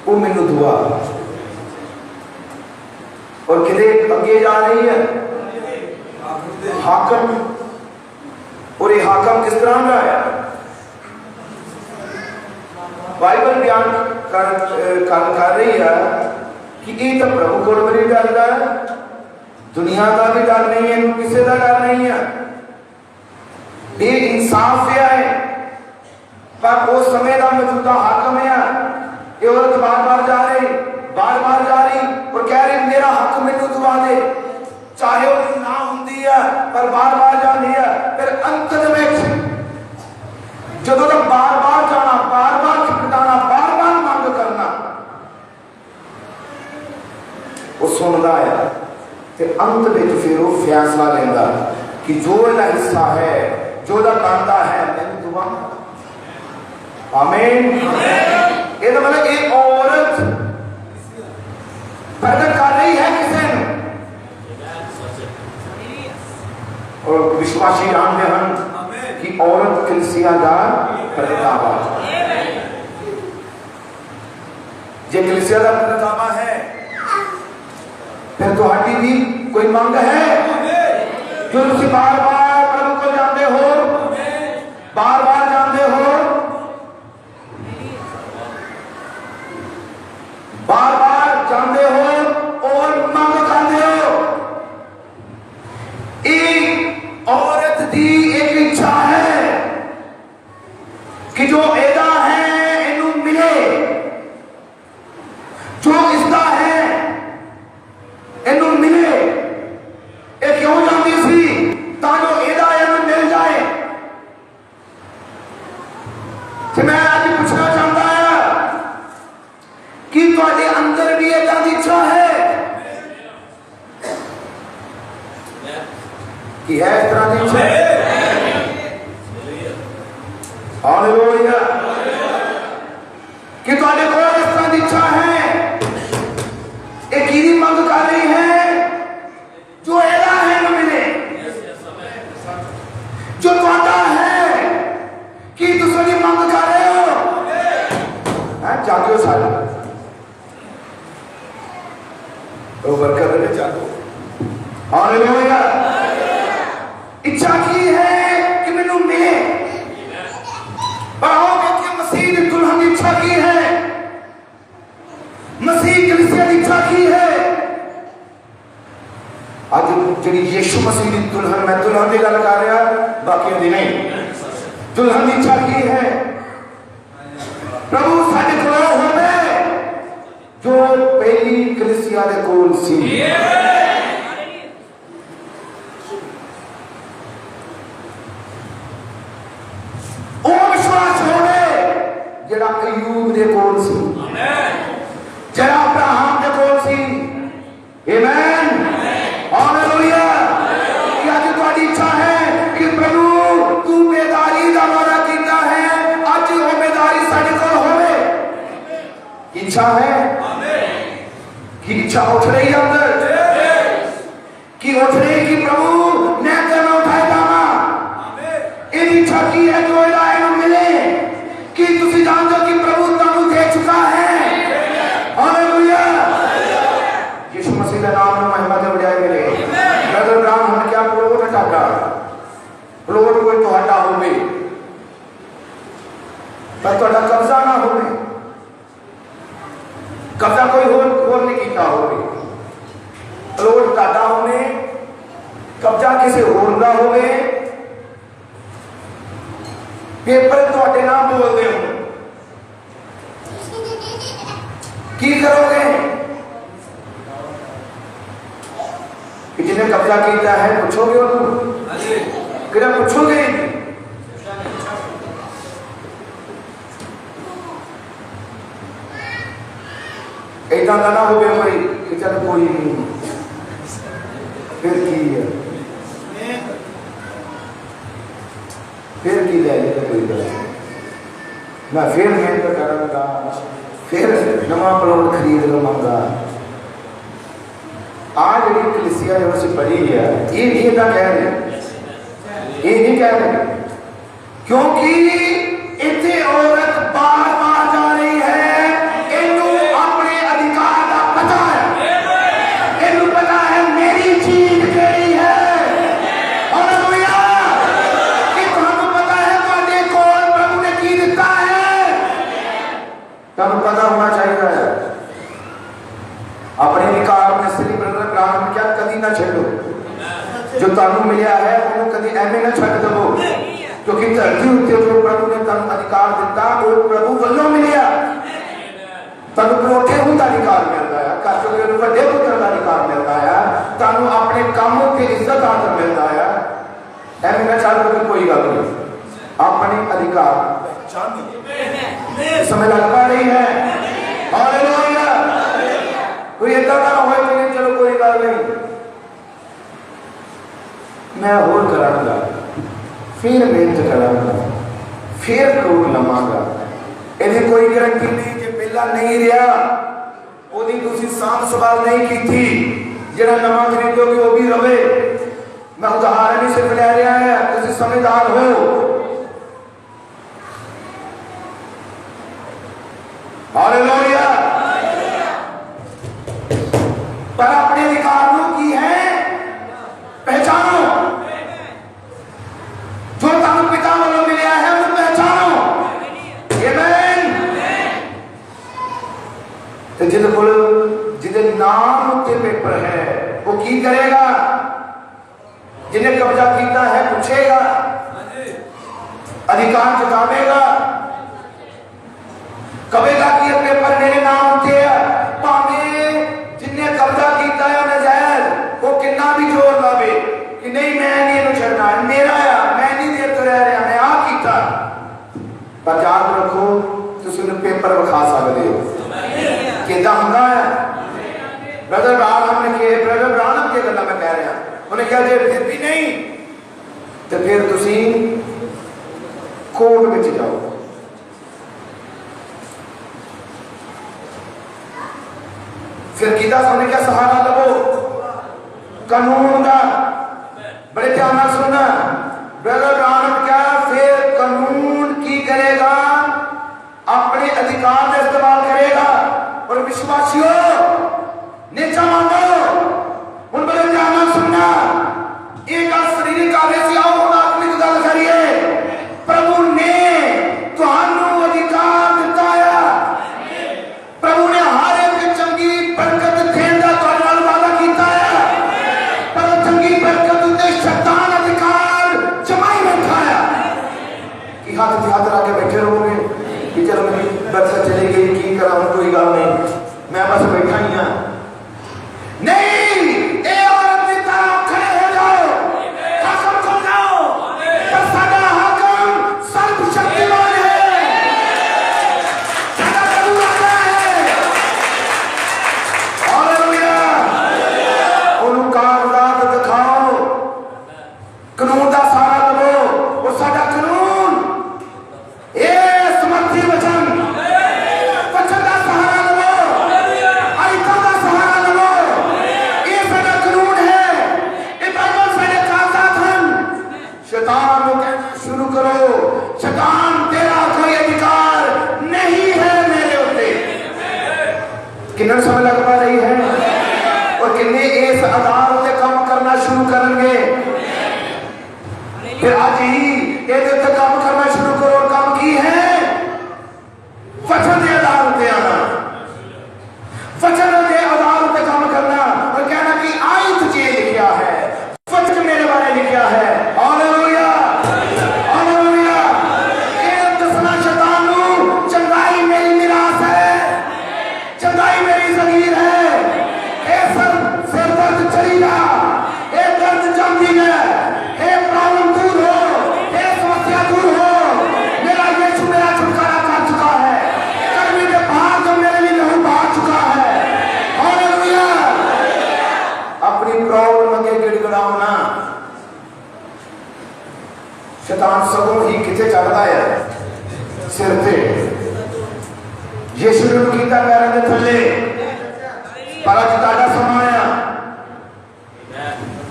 वो मैनू दुआ, और किधे अगे जा रही है हाकम, और ये हाकम किस तरह का है? बाइबल बयान कर रही है कि ये तो प्रभु को भी डर है, दुनिया का भी डर नहीं है, किसी का डर नहीं है, ये इंसाफ है। पर वो समय का मौजूदा हाकम है, ये औरत बार बार जा रही, बार बार जा रही और कह रही मेरा हक मैनू दुआ दे, चाहे वो ना होंदी है पर बार बार जाती है। अंत में फिर वो फैसला लेंदा कि जो इसका हिस्सा है, जो बनता है, मैंने दुआ। आमीन। ये तो मतलब एक औरत प्रकट कर रही है किसे और विश्वासी जानते हैं कि औरत कलीसिया का प्रगटावा, जे कलीसिया का प्रगटावा है, फिर तुम्हारी भी कोई मांग है जो तुम बार बार प्रभु को जानते हो, बार बार जानते हो, बार बार जानते हो और मांग करते हो। एक औरत की एक इच्छा है कि जो एदा है इनू मिले, जो इसका है इनू मिले। ये क्यों जाती सी ताकि एदा इनू मिल जाए। तो मैं आज पूछना चाहता है कि तुम्हारे अंदर भी एदा की इच्छा है कि है इस तरह की इच्छा? हालेलुया। कि तुम्हारे को इस तरह की इच्छा है, एक कीरी मांग कर रही है जो एदा है न मिले, जो तुम्हारा है कि दूसरी मांग कर रहे हो। जागो सारे तो बरकत में जागो। हालेलुया। इच्छा की है कि मैनू मिले, पर मसीह ने दुल्हन की इच्छा की है, मसीह कलीसिया की इच्छा की है। आज जी यीशु मसीह की दुल्हन, मैं दुल्हन की गल कर रहा, बाकी दी नहीं, दुल्हन की इच्छा की है प्रभु साडे कोल होवे जो पहली कलीसिया दे कोल सी। जरा अयूब दे कोल सी, जरा अब्राहम दे कोल सी। आमीन। हालेलुया। कि आज तुम्हारी इच्छा है कि प्रभु तू बेदारी का वादा कीता है, आज वो बेदारी साडे कोल होवे। इच्छा है कि इच्छा उठ रही है अंदर, कि उठ रही कि प्रभु मैं तेरे उठाए जावा। इन इच्छा की है जो इलाही मिले कि तुसी जानते हो कि प्रभु तुहानू दे चुका है। हालेलुया। यीशु मसीह के नाम में महिमा दे बजाय मिले। ब्रदर ब्राह्मण हम क्या प्लॉट हटागा, प्लॉट कोई तुहाडा होवे पर तुहाडा कब्जा ना होवे, कब्जा कोई होर नहीं कीता होवे, प्लॉट तुहाडा होवे, कब्जा किसी होर दा होवे, पेपर तुहाडे नाम बोलते हो, की करोगे? कि जिन्हें कब्जा किया है पूछोगे उन्होंने, किधर पूछोगे? ऐसा ना हो गया भाई कि चल कोई नहीं, फिर की है, फिर की ले लेते कोई गल मैं फिर मेहनत करूंगा, फिर नवा प्लॉट खरीद लवांगा। आज जी कलीसिया जो असीं पढ़ी है ये नहीं कह रहे, ये नहीं कह रहे, क्योंकि इतने औरत बार बार जा रही है, इन्हू अपने अधिकार का पता है, इन्हू पता है मेरी चीज केड़ी है। हालेलुया। कि तुहानू पता है तुहाडे कोल प्रभु ने की दिता है, तुहानू पता होना चाहिए। अपने अधिकार में श्री ब्रदर ब्राह्मण क्या कभी ना छो, जो तुहानू मिलया है उन्होंने कभी एवं ना छड़ दो, क्योंकि धरती उत्ते जो प्रभु ने तुहानू अधिकार दिता वो प्रभु वालों मिलया। तुहानू परोठे होंदा अधिकार मिलता है, घर चों वड्डे पुत्र का अधिकार मिलता है, तुहानू अपने काम के इज्जत आदर मिलता है। एवं ना छड़ दो कोई गल नहीं, अपने अधिकार समझ लग पा रही है। हालेलुया। कोई ऐसा ना हो कि चलो कोई गल नहीं, मैं होर करांगा, फिर मेहनत करांगा, फिर लोड लवांगा। ਇਹਦੀ कोई गारंटी नहीं जे पहला नहीं रहा ਉਹਦੀ ਤੁਸੀਂ ਸਾਂਭ ਸੰਭਾਲ नहीं की थी, ਜਿਹੜਾ नवा खरीदोगे वो भी रवे। मैं उदाहरण ही सिर्फ ले रहा है, ਤੁਸੀਂ समझदार हो। हालेलुया। पर अपने अधिकार की है पहचानो, जो तुम पिता वालों मिलया है वो पहचानो। तो जिदे नाम के पेपर है वो की करेगा? जिन्हें कब्जा किया है पूछेगा, अधिकार जतावेगा, कहेगा कि ये पेपर मेरे नाम के भावे जिन्हें कब्जा किया है नजायज वो कितना भी जोर लावे कि नहीं मैं नहीं छड़ना, मेरा आ, मैं नहीं देते रह रहा, मैं आ किया। पर याद रखो तुम पेपर विखा सकते हो कि ब्रदर ब्राह्मण के ब्रदर ब्राह्मण की गल मैं कह रहा, उन्हें कहा जे फिर भी नहीं तो फिर तुसी कोर्ट में जाओ। फिर किदा सुन क्या सहारा लवो कानून का। बड़े ध्यान से सुनना, ब्रदर ब्राह्मण क्या फिर कानून की करेगा? अपने अधिकार का इस्तेमाल करेगा। और विश्वासियों नीचा मांगो, उन बड़े ध्यान से सुनना, एक शारीरिक कार्य से आओ और आत्मिक गल करिए। प्रभु ने तुहानू अधिकार दिता है, प्रभु ने हर एक चंगी बरकत देने का तुहाडे नाल वादा कीता है, पर चंगी बरकत उत्ते शैतान अधिकार जमाई बैठा है कि हाथ ला के बैठे रहोगे कि चलो मेरी बरकत चली गई, की करा, कोई गल नहीं, मैं बस बैठा ही हाँ। नहीं, ए औरत की तरह खड़े हो जाओ, हाकम को जाओ, पर सादा हाकम सर्वशक्तिमान है, सादा प्रभु आता है। हालेलुया। उन्हें कागजात दिखाओ, कानून का सहारा लो, और सादा कानून ए समर्थी वचन का सहारा लो, आयता का सहारा लो। ये सारा कानून है, ये बाइबल सारे कागजात हैं। शैतान को कहना शुरू करो, शैतान तेरा कोई अधिकार नहीं है मेरे उत्ते। किन्ने समझ लग पा रही है? और किन्ने इस आधार उत्ते काम करना शुरू करेंगे? फिर आज ही ये काम करना शुरू करो। और काम की है वचन के आधार पे आना, वचन के आधार पे काम करना और कहना कि आई तुझे लिखा है, वचन मेरे बारे लिखा है। Hallelujah, hallelujah. ये दसना शैतान नू चंगाई मेरी निराश है, चंगाई मेरी जगीर है, ए सिर दर्द चली जा, ए दर्द जमती है, ए प्रॉब्लम दूर हो, ए समस्या दूर हो, मेरा यीशु मेरा छुटकारा कर चुका है, मेरे लिए लहू बहा चुका है। हालेलुया। अपनी प्रॉब्लम के गिड़गिड़ाओ ना, शैतान सगों ही किथे चढ़ता है सिर पे। यीशु ने कीता पैरों के थल्ले, पर अज तुहाडा समा है,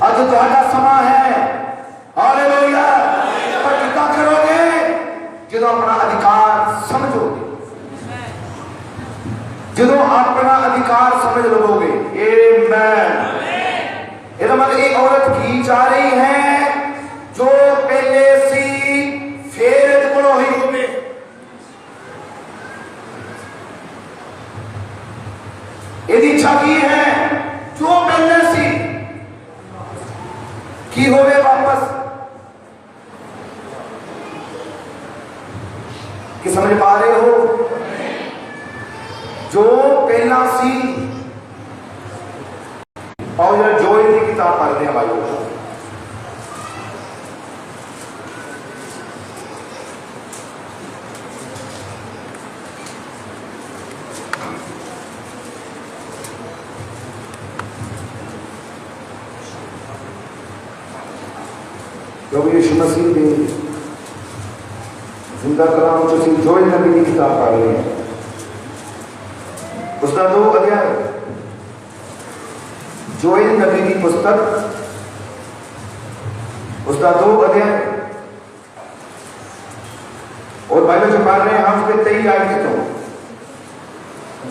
अज तुहाडा समा है। हालेलुया। पर कितना करोगे? जो अपना अधिकार समझोगे, जो अपना अधिकार समझ लोगे। आमीन। ये मतलब एक औरत की जा रही है जो पहले सी फेर को ही होवे, यदि इच्छा की है जो पहले सी की होवे वापस। कि समझ पा रहे हो? जो पहला सी और जरा जोए की किताब पढ़ते हैं भाइयों। प्रभु यीशु मसीह के जिंदा कलाम जो सी जोएल नबी की किताब पढ़ रहे हैं, उसका 2 अध्याय, जोएल नबी की पुस्तक उसका 2 अध्याय, और बाइबल जो पढ़ रहे हैं हम उसके 23 आयत तो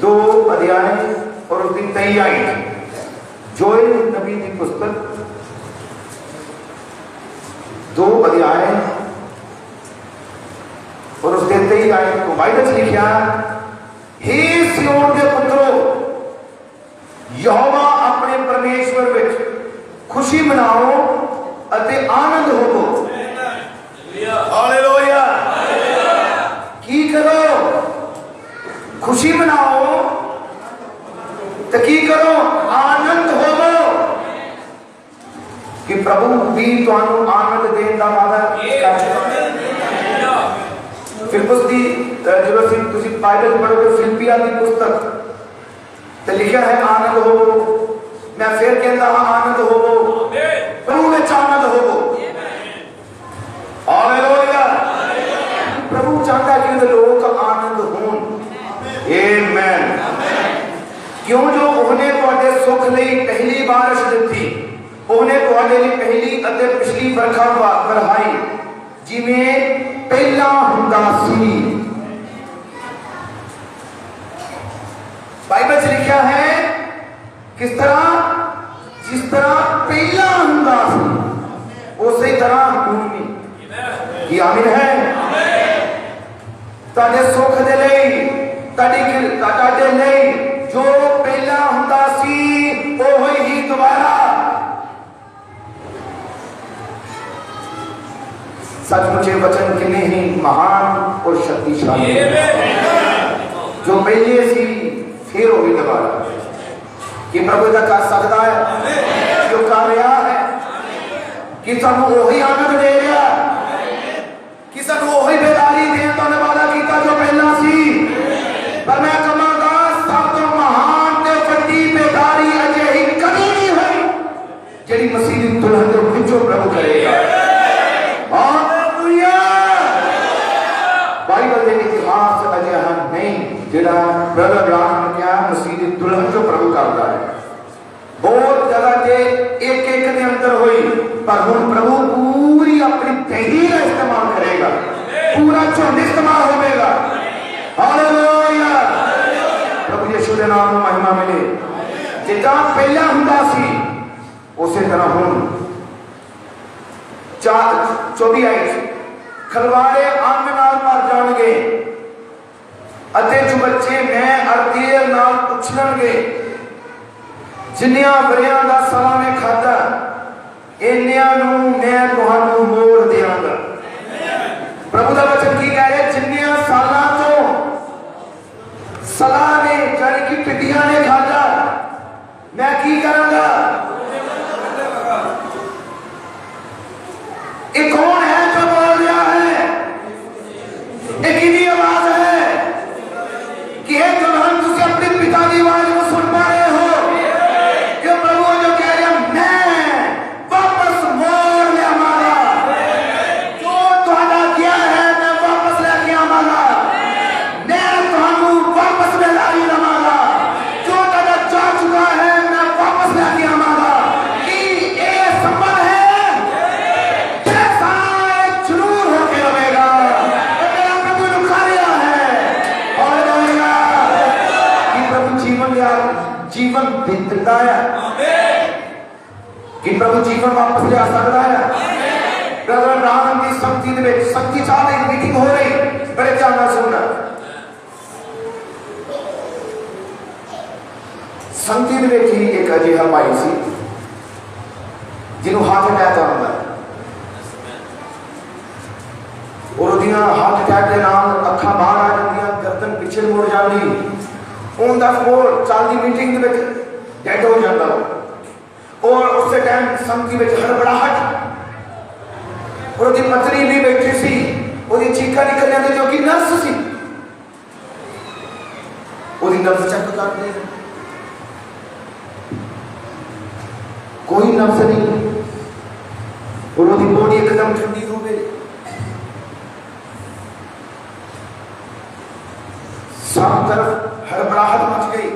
2 अध्याय और उसकी 23 आयत, जोएल नबी की पुस्तक 2 अध्याय और उसके 23 आयत को बाइबल से लिखा, हे सियोन के पुत्रों, यहोवा अपने परमेश्वर विच खुशी मनाओ अते आनंद होवो। हालेलुया। की करो? खुशी मनाओ तो की करो? आनंद होवो, कि प्रभु भी तुहानू आनंद देने का वादा करदा। फिर उसकी जो तुसी बाइबल पढ़ोगे फिलिपिया की पुस्तक तो लिखा है आनंद होवो। मैं फिर कहता हाँ आनंद होवो, प्रभु में आनंद होवो। हालेलुया। प्रभु चाहता है कि लोग आनंद हों। आमीन। क्यों जो उन्हें तुहाडे सुख लई पहली बारिश दित्ती, उन्हें तुहाडे लई पहली अते पिछली बरखा बरहाई, जिवें पहला हुंदा सी। बाइबल से लिखा है किस तरह? जिस तरह पहला हुंदा सी उसी तरह हुण भी। कि आमीन है। ताडे सुख दे लई, ताडे लई जो पहला हुंदा सी ओही ही दोबारा। सचमुच ये वचन कितने ही महान और शक्तिशाली जो पहले सी फिर होगी दोबारा। कि प्रभु का कर सकता है, जो कर रहा है, कि सानू वही आनंद दे रहा, कि सानू वही बेदारी देने तो वादा किया जो पहला सी। पर मैं कहांगा सब तो महान ते वड्डी बेदारी अजे ही कभी नहीं हुई जेड़ी मसीह दी दुल्हन दे विचों प्रभु करेगा। बाइबल के इतिहास अजे हम नहीं जेड़ा ब्रदर ब्राह्मण ने क्या मसीह दी दुल्हन जो प्रभु करता है। बहुत जगह के एक के अंदर हुई, पर हुण प्रभु पूरी अपनी दही का इस्तेमाल करेगा, पूरा झुंड इस्तेमाल होगा। हालेलुया। प्रभु यीशु के नाम में महिमा मिले। जितना पहला हुंदा सी उसी तरह हुण 24 आयत, खलवारे अन्न नाल भर जाणगे अते जो बच्चे मैं अरदेर नाल उछलणगे। जिन्नियां वरियां दा सालां ने खादा इन्नियां नूं मैं तुहानू मोड़ देवांगा। प्रभु दा वचन की कह रहे? जिन्नियां सालां तो सलाह ने यानी कि टिड्डियां ने खादा, मैं की करांगा। एक कौन है जो बोल रहा है? एक ही आवाज है कि हे दुल्हन तुझे अपने पिता की आवाज को सुन पा रहे हो? ये प्रभु जो कह रहे हैं मैं वापस मोड़ ले आवांगा, जो तुहाडा किया है मैं वापस लेके आवांगा, मैं तुहानू वापस बेदारी दवांगा, जो तुहाडा जा चुका है मैं वापस लेके आवांगा। कि ये संभव है? जीवन देता है कि प्रभु जीवन वापस ले आ सकता है। ब्रदर ब्राह्मण की शक्ति दे शक्तिशाली मीटिंग हो रही, बड़े ध्यान नाल सुनना। संगति दे विच ही एक अजिहा भाई सी जिन्हों हार्ट अटैक आउंदा और उहदियां हार्ट अटैक के नाल अखां बाहर आ जांदियां, गर्दन पीछे मुड़ जांदी। ऑन द स्पॉट चलती मीटिंग में डेड हो जाता और उस टाइम संगति में हड़बड़ाहट और उसकी पत्नी भी बैठी सी, उसकी चीखा निकल जाती जो कि नर्स सी, उसकी नर्स चेक कर रही है, कोई नर्स नहीं। और वो बॉडी एकदम ठंडी हो गई। सब तरफ हड़बड़ाहट मच गई।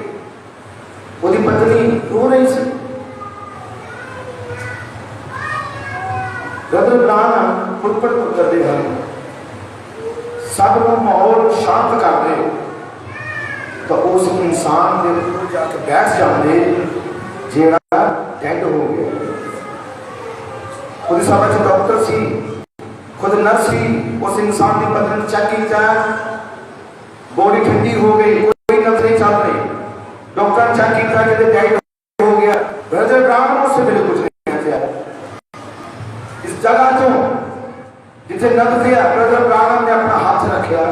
वो पत्नी रो रही थी। ब्रदर ब्राह्मण फुटपट करते हैं, सब लोग माहौल शांत कर दे तो उस इंसान के ऊपर जाके बैठ जाते जेड़ा डेड हो गया। खुद सब डॉक्टर सी, खुद नर्स सी, उस इंसान की पत्नी चेक किया, बॉडी ठंडी हो गई, कोई नब्ज नहीं चल रही। डॉक्टर चेक किया कि डेड हो गया। ब्रदर ब्राह्मण उससे मेरे कुछ नहीं कहते। इस जगह तो जिसे नब्ज दिया, ब्रदर ब्राह्मण ने अपना हाथ रखा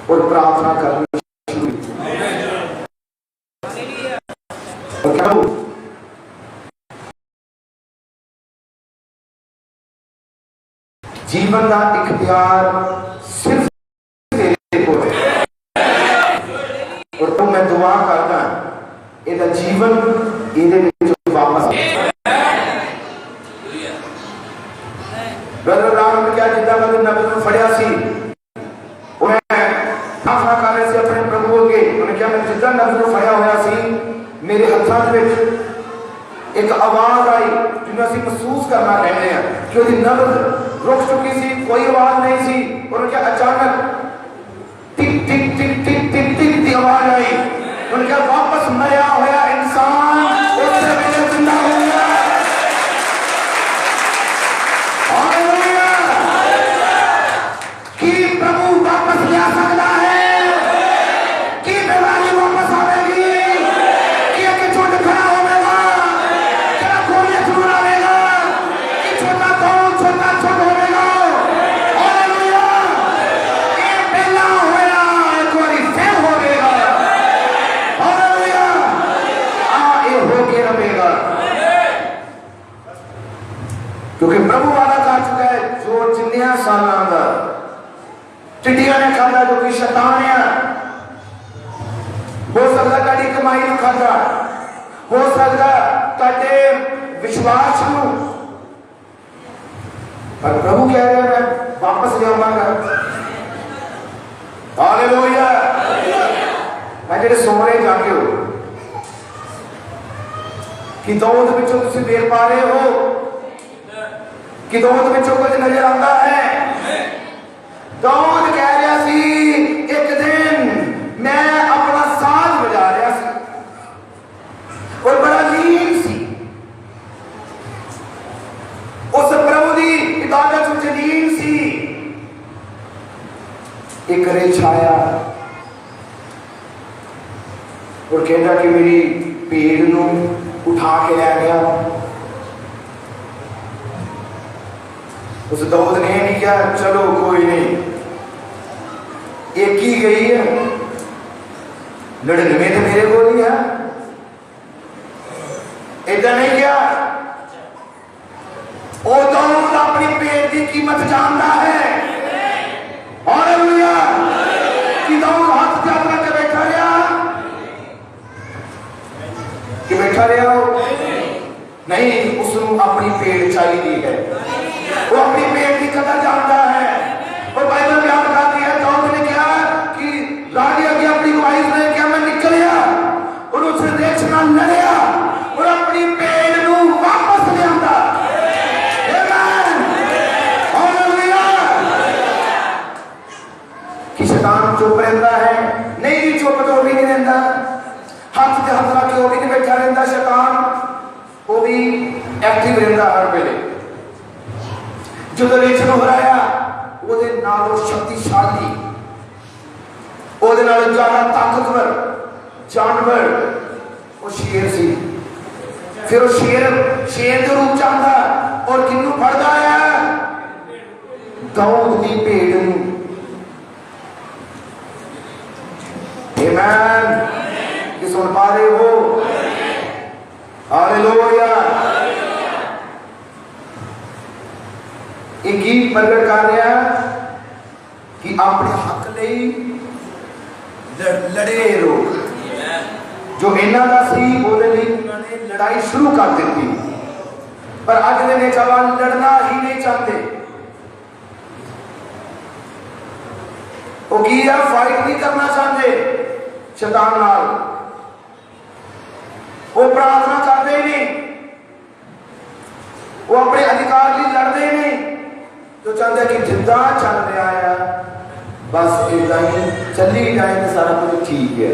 और प्रार्थना करनी शुरू की। जीवन का इख्तियार सिर्फ तेरे को है। और तो मैं दुआ करता ਇਹਦਾ जीवन ਇਹਦੇ ਵਿੱਚ वापस ब्रदर राम ने क्या जिदा मैं नबी को फड़िया सी, उन्हें प्रार्थना कर रहे थे अपने प्रभु अगे। उन्हें क्या मैं जिदा नबी को फड़िया होया सी, मेरे हत्थों में एक आवाज आई जिन्हें असं महसूस करना कहते हैं कि वो नब्ज रुक चुकी सी, कोई आवाज नहीं सी। और क्या अचानक टिक टिक टिक टिक टिक टिक की आवाज आई। उन्हें क्या वापस नया होया इंसान उससे भी जिंदा हो गया। कि प्रभु वापस ले आ सकता है, कि बीमारी वापस आवेगी, कि एक छोटा खड़ा होगा, क्या खोलिया जरूर आवेगा, कि छोटा कौन छोटा छोटा होगा। हालेलुया, ये पहला होया एक बारी फिर होगा। हालेलुया, ये होके रहेगा, क्योंकि प्रभु वादा कर चुका है जो जिन्निया साल का टिड्डिया ने खादा, जो कि शैतान है, हो सकता ताड़ी कमाई ने खादा, हो सकता ताड़े विश्वास को, पर प्रभु कह रहे हैं मैं वापस ले आऊंगा। हालेलुया, मैं जेडे सो रहे जाके हो कि दौड़ विचों तुम देख पा रहे हो कि दौड़ विचों कुछ नजर आता है। दाऊद कह रहा सी एक दिन मैं अपना साज बजा रहा सी और बड़ा लीन सी, उस प्रभु की इबादत में लीन सी। एक रेछ आया और कहता कि मेरी भीड़ नूं उठा के ले गया। उस दाऊद ने नहीं किया चलो कोई नहीं, एक ही गई है, 99 तो मेरे को नहीं है, ऐसा नहीं किया। वो दाऊद अपनी पेट की कीमत जानता है। हालेलुया, कि दाऊद हाथ जाकर के बैठा रहा कि बैठा रहा हो नहीं, उसको अपनी पेट चाहिए है, वो अपनी पेट की कदर जानता है। और बाइबल में आप बताती है दाऊद ने क्या कि राजा की अपनी वाइफ ने क्या मैं निकल गया और उससे देखना लड़िया और अपनी पेट को वापस ले आता। हालेलुया, कि शैतान चुप रहता है नहीं, चुप तो भी नहीं रहता, हाथ से हाथ रख के वो भी नहीं बैठा रहता। शैतान वो भी एक्टिव रहता हर वेले। जो रेचन हराया ਉਹਦੇ ਨਾਲੋਂ शक्तिशाली, ਉਹਦੇ ਨਾਲੋਂ ਜ਼ਿਆਦਾ ताकतवर जानवर वो शेर सी। फिर वो शेर के रूप च आंदा और किन्नू फड़दा है, दाऊद की भेड़ नूं। आमीन, कि सुन पा रहे हो? हालेलुया, एक गीत प्रगट कर रहा कि अपने हक ਲਈ लड़े लोग जो इन्हों का सी ਉਹਦੇ ਲਈ उन्होंने लड़ाई शुरू कर दी। पर अज के नौजवान लड़ना ही नहीं चाहते। वो की है, फाइट नहीं करना चाहते शैतान नाल, वो प्रार्थना करते ही नहीं, वो अपने अधिकार लिए लड़ते ही नहीं। तो चाहते कि जिदा चल रहा है बस इदा ही चली जाए तो सारा कुछ ठीक है।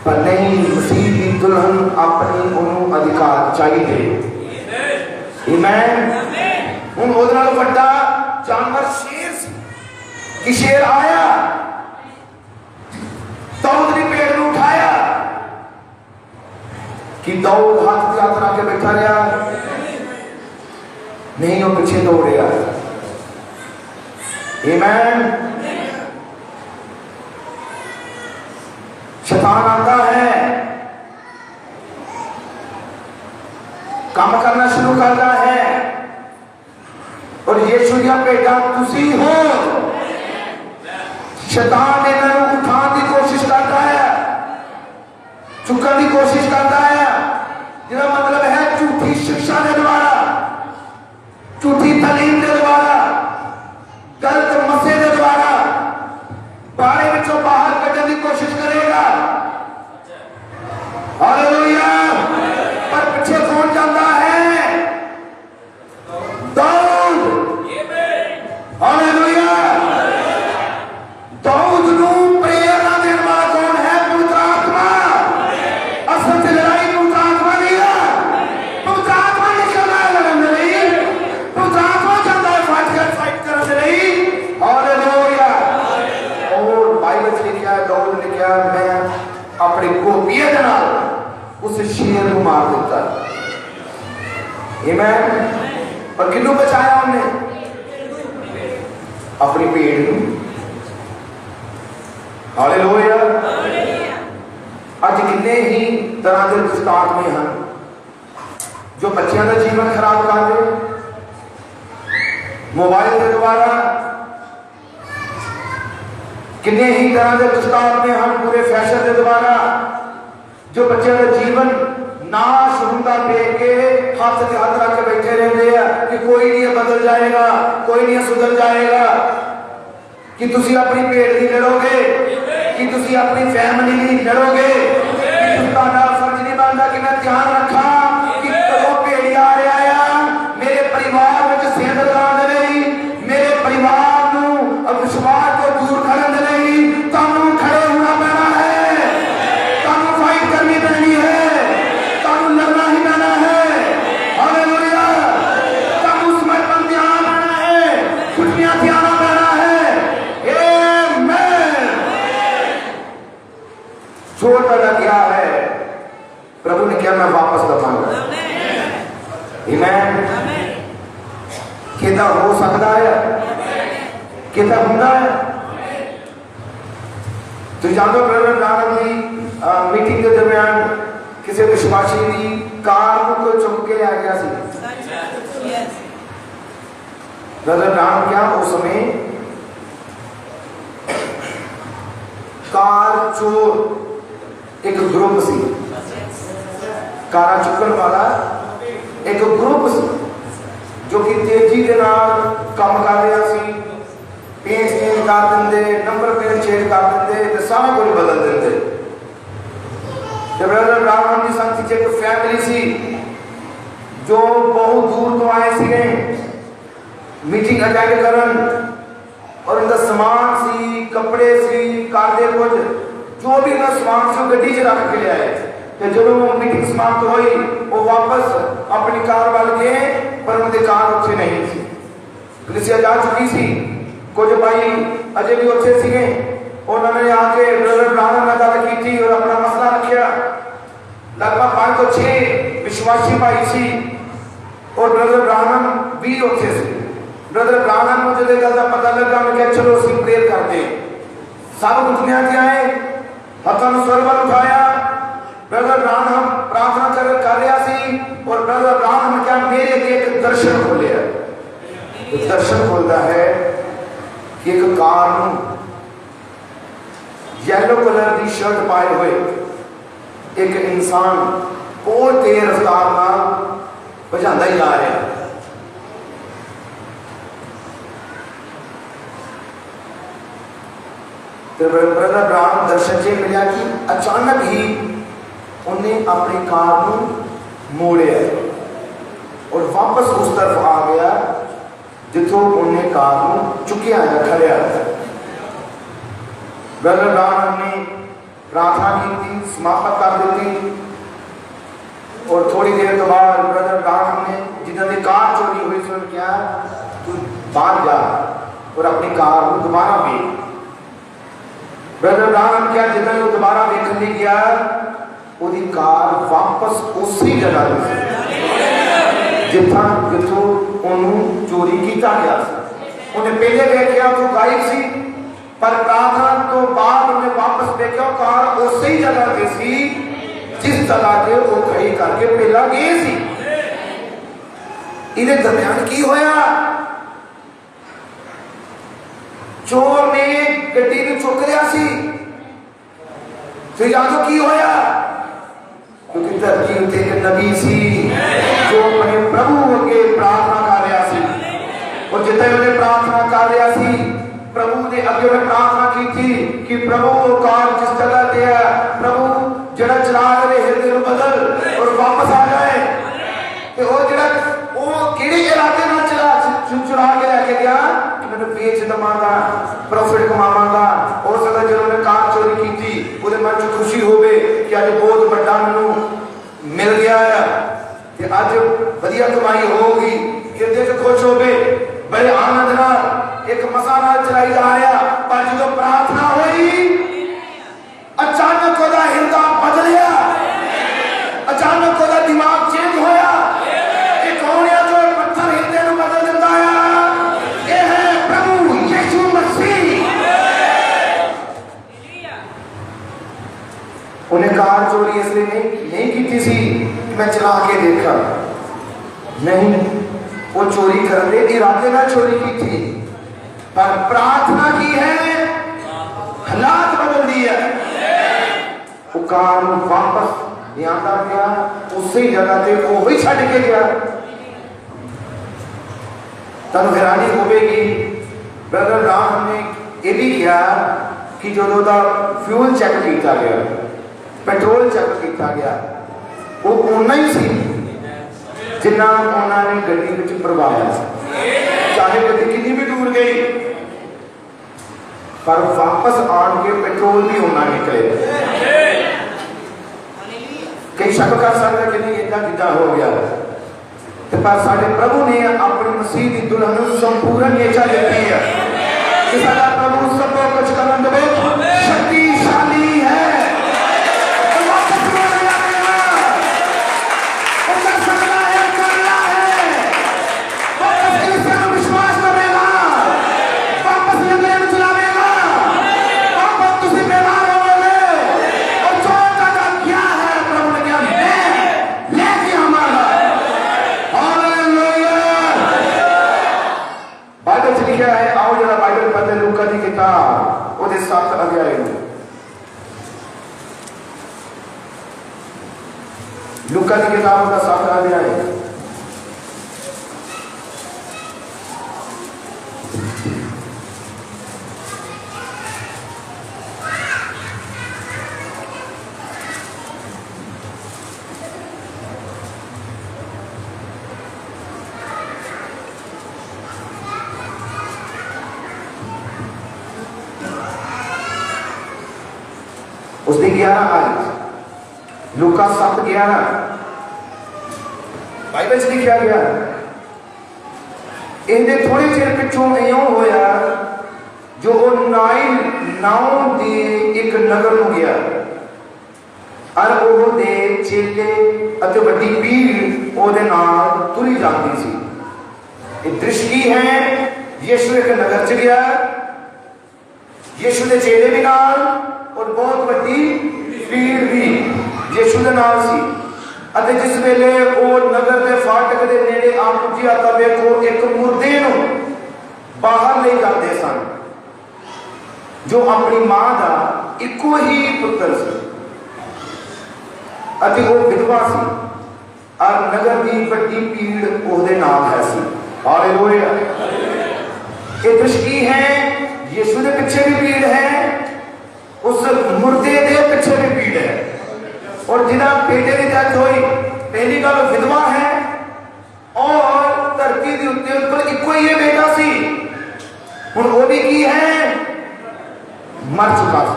पर नहीं, मसीह की दुल्हन अपनी उन्होंने अधिकार चाहिए। आमीन। हुण ओदे नाल वड्डा जानवर शेर सी कि शेर आया, दाऊद ने पेड़ में उठाया कि दाऊद हाथ पे हाथ रख के बैठा रहा नहीं, वो पीछे दौड़ेगा। आमीन। शैतान आता है, काम करना शुरू करता है और यीशु दिया बेटा तुसी हो। शैतान इन्होंने उठाने की कोशिश करता है, चुकने की कोशिश करता है, जिसका मतलब है झूठी शिक्षा के द्वारा, झूठी तालीम के द्वारा, गलत मसे के द्वारा बारे में बाहर कटने की कोशिश करेगा। हालेलुया। पर पीछे कौन जाता है? दाऊद। हालेलुया। दाऊद नू प्रेरणा देने वाला कौन है? पवित्र आत्मा। असल में लड़ाई पवित्र आत्मा नहीं है, पवित्र आत्मा निकलना है लड़ने नहीं, पवित्र आत्मा जाता है फाइट करने नहीं। हालेलुया। और बाइबल से लिखा है, दाऊद ने क्या, मैं अपने गोपियों के नाल उस शेर को मार देता। आमीन। और किन्नू बचाया हमने? अपनी भेड़ को। हालेलुया। अज कितने ही तरह के दुष्टात्म में हैं जो बच्चों का जीवन खराब कर दे, मोबाइल के द्वारा कितने ही तरह के दुष्टात्म हैं पूरे फैशन के द्वारा जो बच्चों का जीवन नाश होता देख के हाथ से हाथ रख के बैठे रहते हैं कि कोई नहीं बदल जाएगा, कोई नहीं सुधर जाएगा, कि तुसी अपनी पेट नहीं लड़ोगे, कि तुसी अपनी फैमिली नहीं लड़ोगे, कि तुम्हारा फर्ज नहीं बनता कि मैं ध्यान रखा कि वो पेड़ी आ रहा है मेरे परिवार में सेहत लगाने नहीं, मेरे परिवार को अब विश्वास को दूर करने नहीं, तुम खड़े होना पैना है, तुम फाइट करनी पैनी है, तुम लड़ना ही पैना है। हालेलुया। तुम उस मरपन ध्यान आना है, छुट्टियां ध्यान आना है। छोड़ पैदा किया है प्रभु ने, क्या मैं वापस लौटाऊंगा। आमीन। कितना हो सकता है, कितना होता है। तो जानते ब्रदर ब्रानम की मीटिंग के दरमियान किसी विश्वासी की कार को चुक के आ गया सी। ब्रदर ब्रानम क्या उस समय कार चोर एक ग्रुप सी, कारा चुकन वाला एक ग्रुप सी जो कि तेजी के नाल काम कर रहा सी, पेंट चेंज कर देंगे, नंबर प्लेट चेंज कर देंगे तो सारा कुछ बदल देंगे। ब्रदर ब्राह्मण की संगति एक फैमिली सी जो बहुत दूर तो आए थे मीटिंग अटेंड करन, और उनका सामान सी, कपड़े सी, कागज कुछ जो भी ना सामान से गड्डी च रख के ले आए। तो जो मीटिंग समाप्त हुई वो वापस अपनी कार वाल गए, पर उनकी कार उत्थे नहीं थी, पुलिस जा चुकी थी। कुछ भाई अजय भी उत्थे थे, उन्होंने आके ब्रदर ब्राह्मण ने गल की और अपना मसला रखा। लगभग 5 तो 6 विश्वासी भाई सी और ब्रदर ब्राह्मण भी उत्थे से। ब्रदर ब्राह्मण को जो गल का पता लगा, मैं क्या चलो असं प्रेयर करते सब दुनिया के आए, हाथों में स्वर बल उठाया, ब्रदर ब्राह्मण प्रार्थना कर रहा सी, और ब्रदर ब्राह्मण क्या मेरे एक दर्शन खोले, दर्शन खोलता है कि एक कार येलो कलर की शर्ट पाए हुए एक इंसान बहुत तेज रफ्तार भजांदा ही जा रहा। ब्रदर ब्राउन दर्शन से मिला कि अचानक ही उन्हें अपनी कार को मोड़िया और वापस उस तरफ आ गया जिथों उन्हें कार को चुकिया या खड़िया। ब्रदर ब्राउन ने प्रार्थना की थी, समाप्त कर दी थी और थोड़ी देर तो बाद ब्रदर ब्राउन ने जिन्होंने कार चोरी हुई सुन क्या तू बाहर जा और अपनी कार को दोबारा बेच। ब्रदर ब्राउन क्या जितना वो दोबारा देखने गया उसकी कार वापस उसी जगह जिथा जिथों उन्होंने चोरी किया गया। उन्हें पहले देखा तो गायब सी पर प्रार्थना तो बाद उन्हें वापस देखा कार उसी जगह पे सी जिस जगह के वो खड़ी करके पहला गए सी। इन्हें दरम्यान की होया चोर ने गड्डी को चुक लिया सी फिर यादों की होया क्योंकि धरती उत्ते एक नबी सी जो अपने प्रभु अगे प्रार्थना कर रहा सी और जितने उन्हें प्रार्थना कर रहा सी प्रभु ने अगे उन्हें प्रार्थना की थी कि प्रभु कार जिस जगह पे है प्रभु जरा चला रहे हृदय को बदल और वापस आ जाए कि वो जरा वो किड़ी इलाके में चुरा के लेके गया कि मैंने बेच दमागा प्रॉफिट कमावांगा हो सकता जो उन्हें कार चोरी की थी उसे मन में खुशी हो गई कि आज बहुत बड़ा मैनू मिल गया है कि आज बढ़िया कमाई होगी कि देख खुश हो गए बड़े आनंद नाल एक मसा नाल चलाई जा रहा पर जो प्रार्थना हुई अचानक ओदा हृदय बदलिया अचानक ओदा दिमाग चेंज होया ये कौन है जो पत्थर हृदय को बदल देता है ये है प्रभु यीशु मसीह। उन्हें कार चोरी इसलिए नहीं की थी सी मैं चला के देखा नहीं वो चोरी करने इरादे ना चोरी की थी पर प्रार्थना की है हालात बदल दिया वो कार वापस यहाँ कर गया उसी जगह पे वो ही छड़ के गया। तब हैरानी होगी ब्रदर राम ने यह भी किया कि जो फ्यूल चेक किया गया पेट्रोल चेक किया गया वो उन्ना ही सी जिन्ना उन्होंने गड्डी में भरवाया चाहे गड्डी कितनी भी दूर गई पर वापस आन के पेट्रोल भी होना निकले। कई शक कर सकते कि नहीं इतना कितना हो गया पर साडे प्रभु ने अपनी मसीह की दुल्हन संपूर्ण नेचा दी है कि साडा प्रभु सब कुछ करने में शक्तिशाली है। लूका की किताब उसके 7 अध्याय लूका की किताब का 7 अध्याय उसने 11 आयत लूका 7:11 बाइबल से लिखा गया इनके थोड़े चिर पिछों इयों होया जो नाइल नाम दे एक नगर में गया और वो दे चेले अते बड़ी भीड़ ओदे नाल तुरी जाती सी। ये दृष्टि है यीशु एक नगर च गया यीशु दे चेले भी नाल और बहुत बड़ी भीड़ भी यीशु दे नाल सी। अते जिस वेले वो नगर के फाटक के नेड़े आ पुजिया तां वेखो एक मुर्दे नूं बाहर ले जाते सन जो अपनी मां का इको ही पुत्र सी अते वो विधवा सी और नगर की बड़ी भीड़ उसके नाल है सी। हालेलुया। ये दृष्टि है, यीशु के पीछे भी भीड़ है, उस मुर्दे के पीछे भी भीड़ है। और जिन्हें बेटे की डेथ हुई, पहली गल विधवा है और धरती के उत्ते उपर इको ही बेटा सी, हुण वो भी की है, मर चुका था।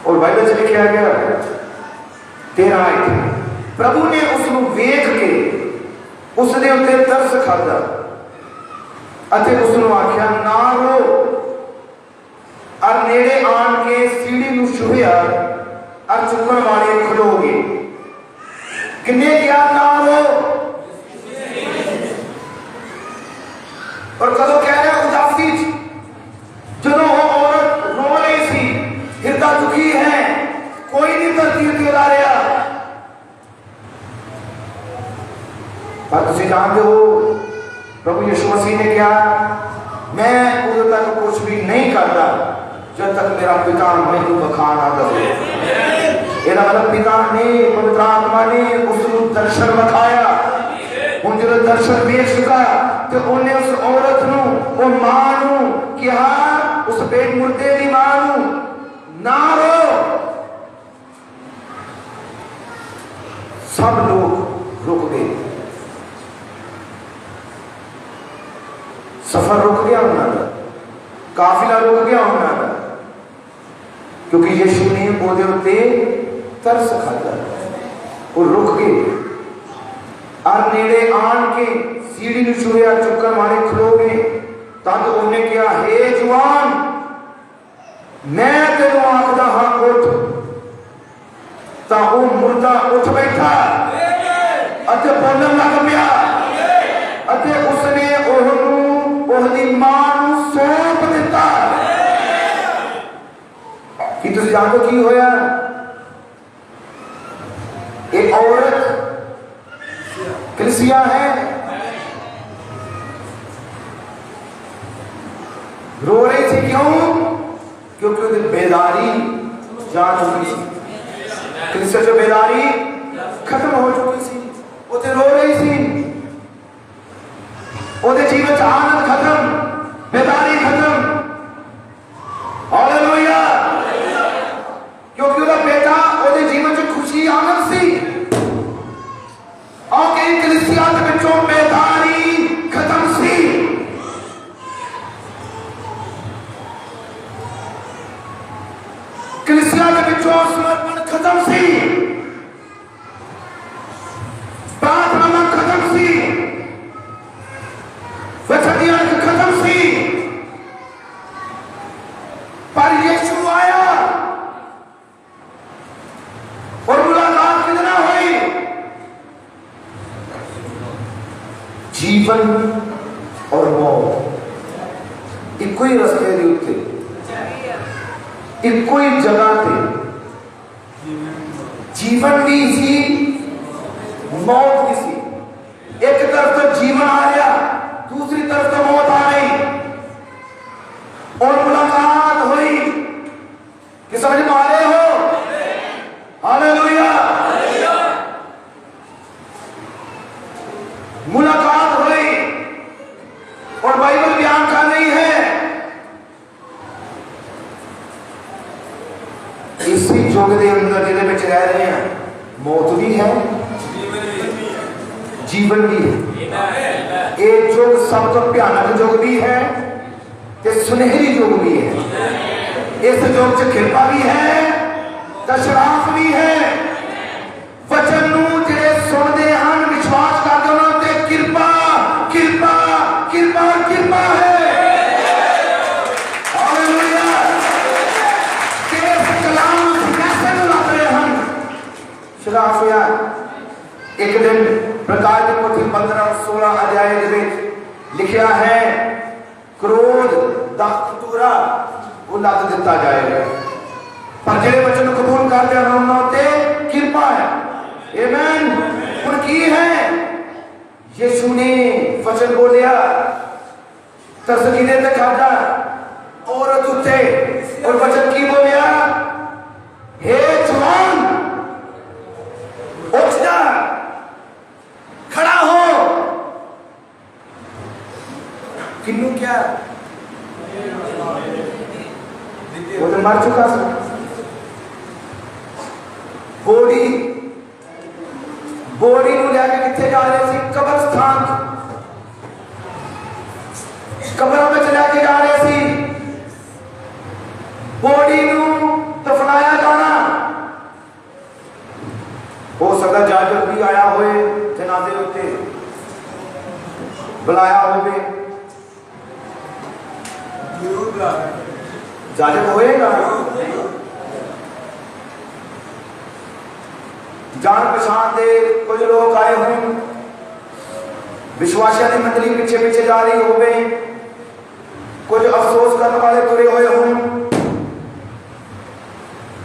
और बाइबल से लिखा गया 13 आयत, प्रभु ने उसको वेख के उसके उत्ते तरस खादा अते उसनु आख्या ना रो, और नेड़े आन के सीढ़ी नूं छुहिया और चुकन वाले खलो गए। किन्ने क्या ना रो, और कदों कह रहे उदासी जो औरत रो रही सी, हृदय दुखी है, कोई नहीं धरती उत्ते ला रहा। पर तुम जानते हो प्रभु यीशु मसीह ने क्या, मैं उधर तक कुछ भी नहीं करता जब तक मेरा पिता मेरे को बखा ना दे। ਇਹਦਾ मतलब पिता ने, पवित्र आत्मा ने उसको दर्शन विखाया। ਹੁਣ ਜਦੋਂ दर्शन ਵੇਖ ਚੁੱਕਾ ਤੇ ਉਹਨੇ ਉਸ औरत ਨੂੰ, ਉਹ ਮਾਂ ਨੂੰ ਕਿਹਾ, ਉਸ ਬੇਟ ਮੁਰਦੇ ਦੀ ਮਾਂ ਨੂੰ, ना रो। सब लोग रुक गए, सफर रुक गया उन्होंने, काफिला रुक गया उन्होंने, क्योंकि यीशु ने ਉਹਦੇ ਉੱਤੇ तरस खादा। वो रुक गए और नेड़े आन के सीढ़ी ਨੂੰ ਛੁਹਿਆ, ਚੁੱਕਣ वाले खलो गए। तद उन्हें कहा, हे जवान, मैं तेनों आखदा हां उठ। तां वो मुर्दा उठ बैठा अते बोलण लग पिया अते उसने ਉਹਨੂੰ ਉਹਦੀ मां ਨੂੰ सौंप दिता। कि तुसीं जानो की होया, एक औरत कलीसिया है, रो रही थी। क्यों? क्योंकि उसकी बेदारी जा चुकी थी। कलीसिया जो बेदारी खत्म हो चुकी थी, वो रो रही थी। ਉਹਦੇ जीवन च आनंद खत्म, बेदारी खत्म। हालेलुया। क्योंकि ਉਹਦਾ बेटा ਉਹਦੇ जीवन च खुशी आनंद सी। और कई कलीसिया ਦੇ ਵਿੱਚੋਂ बेदारी खत्म सी। कलीसिया ਦੇ ਵਿੱਚੋਂ समर्पण खत्म सी, प्रार्थना खत्म सी, वचनिया खत्म सी। पर यीशु आया और मुलाकात कितना हुई, जीवन और मौत इको ही रस्ते के उत्ते, इको ही जगह थे। जीवन भी सी, मौत भी सी। एक तरफ तो जीवन आ गया, दूसरी तरफ तो मौत आ गई। और मुलाकात हुई कि समझ में आ रहे हो? हालेलुया। मुलाकात हुई और बाइबल बयान कर रही है, इसी युग के अंदर जिहदे विच रह रहे हैं, मौत भी है, जीवन भी है। ये युग सब तो भयानक युग भी है ते सुनहरी युग भी है। इस युग च कृपा भी है ते शराफ भी है। वचन नूं जिहड़े सुनदे हन, विश्वास करदे उन्हां ते कृपा कृपा कृपा कृपा है। हालेलुया। इस कलाम कैसे लग रहे हन शराफ यार। एक दिन प्रकाश की पोथी 15-16 अध्याय लिखा है, क्रोध दा कटोरा वो लद दिता जाएगा, पर जेड़े वचन कबूल करते हैं उन्हां ते कृपा है। आमीन। हुण की है, यीशु ने वचन बोलिया, तरस किदे ते खादा, औरत उत्ते, और वचन की बोलिया, हे जवान उठ जा, खड़ा हो। किन्नू क्या, वो तो मर चुका था। बॉडी नू लेके किथे जा रहे थे? कब्रस्तान, कब्रों में चला के जा रहे थे। बॉडी नू दफनाया जाना। हो सकता जाजक भी आया होए, जनाजे उत्ते बुलाया होवे, जाजक होएगा। जान पछाण दे कुछ लोग आए हों, विश्वासियों की मंडली पीछे पीछे जा रही हो गई, कुछ अफसोस करने वाले तुरे हुए हों,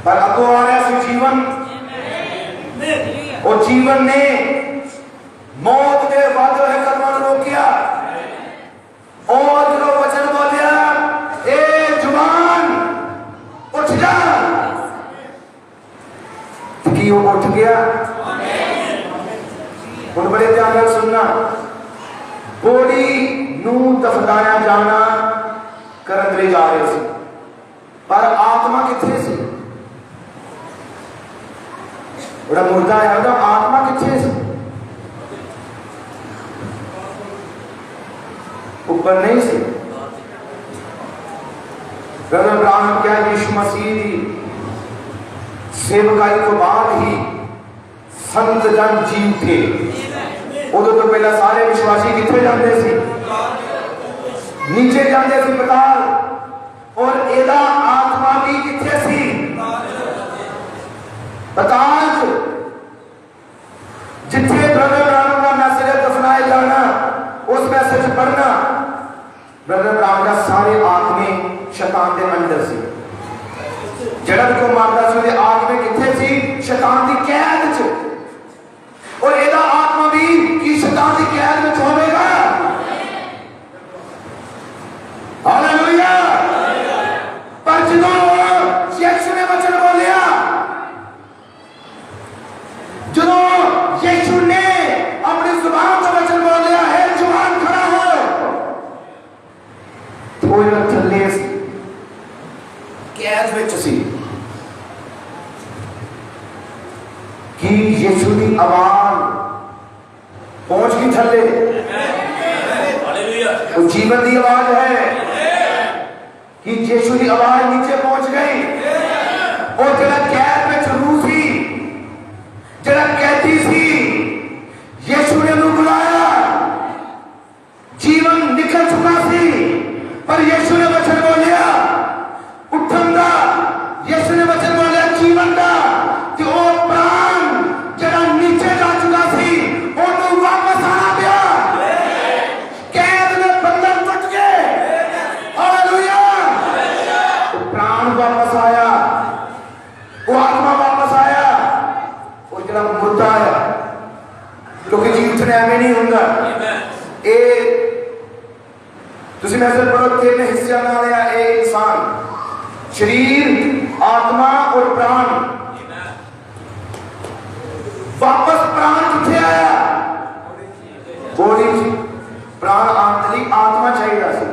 पर अगो आ रहा सी जीवन। और जीवन ने मौत के वादे करना रोकिया और जो वचन बोलिया, ए जुबान उठ जा, कि वो उठ गया। और बड़े ध्यान से सुनना, बॉडी नू दफनाया जाना करन ले जा रहे थे, पर आत्मा किथे सी? बड़ा मुर्दा है, आत्मा किथे सी? ऊपर नहीं सी। ब्रदर ब्राह्मण क्या यीशु मसीह की सेवकाई को बाद ही संत जन जी उठे। उदों तो पहला सारे विश्वासी किथे जाते सी? नीचे जाते सी पताल। और एदा आत्मा भी किथे सी? पताल। जिथे ब्रदर ब्राह्मण का मैसेज दफनाए जाना, उस मैसेज पढ़ना, ब्रदर ब्राह्मण का सारे आत्मे शैतान के अंदर सी। जड़त को मारता सी, आत्मे किथे सी? शैतान की कैद च। और एदा आत्मा भी कि शैतान की कैद में होवेगा। हालेलुया। पर जदों यीशु ने वचन बोलिया, जदों यीशु ने अपनी जुबान से वचन बोलिया, है जुबान खड़ा हो, तो थले कैद में सी कि यीशु की आवाज पहुंच गई थले। वो जीवन की आवाज है कि यीशु की आवाज नीचे पहुंच गई। और जरा कैद में रूह सी, जरा कैदी सी, यीशु ने उन्हें बुलाया। जीवन निकल चुका सी, पर यीशु ने वचन बोलिया उठन दा। यीशु ने वचन बोलिया जीवन दा। कि वो प्राण जरा नीचे जा चुका सी, उन्हें वापस आना पिया। कैद में बंधन टूट गए। हालेलुया। वो प्राण वापस आया, वो आत्मा वापस आया। वो जरा मुर्दा है, क्योंकि जीवन एवं नहीं होगा। तुसी मैसेज पढ़ो, 3 हिस्से ना लिया। एक इंसान, शरीर, आत्मा और प्राण। वापस प्राण किथे आया? बॉडी। प्राण आंतरिक आत्मा चाहिए सी,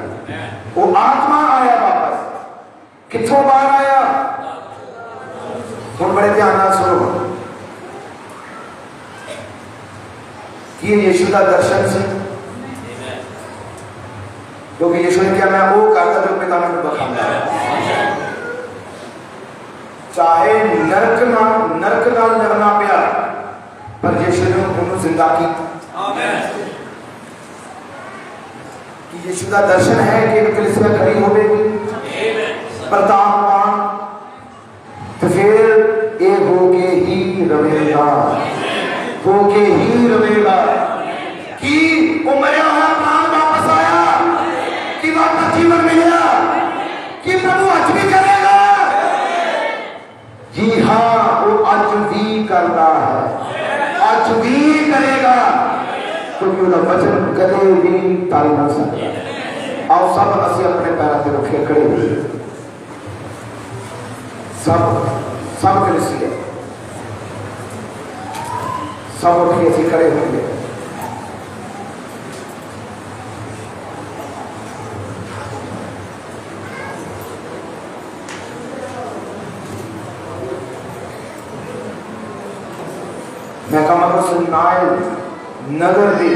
वो आत्मा आया वापस। किथों बाहर आया? हम बड़े ध्यान से सुनो कि ये यीशु का दर्शन से, क्योंकि यीशु ने क्या, मैं वो करता जो पिता ने बखाना। चाहे नरक नाल लड़ना पिया, पर यीशु ने उन्हें जिंदा की। कि यीशु का दर्शन है कि कलीसिया खड़ी हो गई प्रतापवान, तो फिर ये होके ही रवेगा, होके ही रवेगा। कि वो मरा हुआ प्राण वापस आया, कि वापस जीवन मिला, कि प्रभु आज भी करेगा। जी हाँ, वो आज भी करता है, आज भी करेगा, क्योंकि उसका वचन कदे भी टाल ना सकता। आओ सब असी अपने पैरों पर रखे खड़े हुए, सब कलीसिया सब उठ के असीं खड़े होंगे। मैं कहा नायल नगर की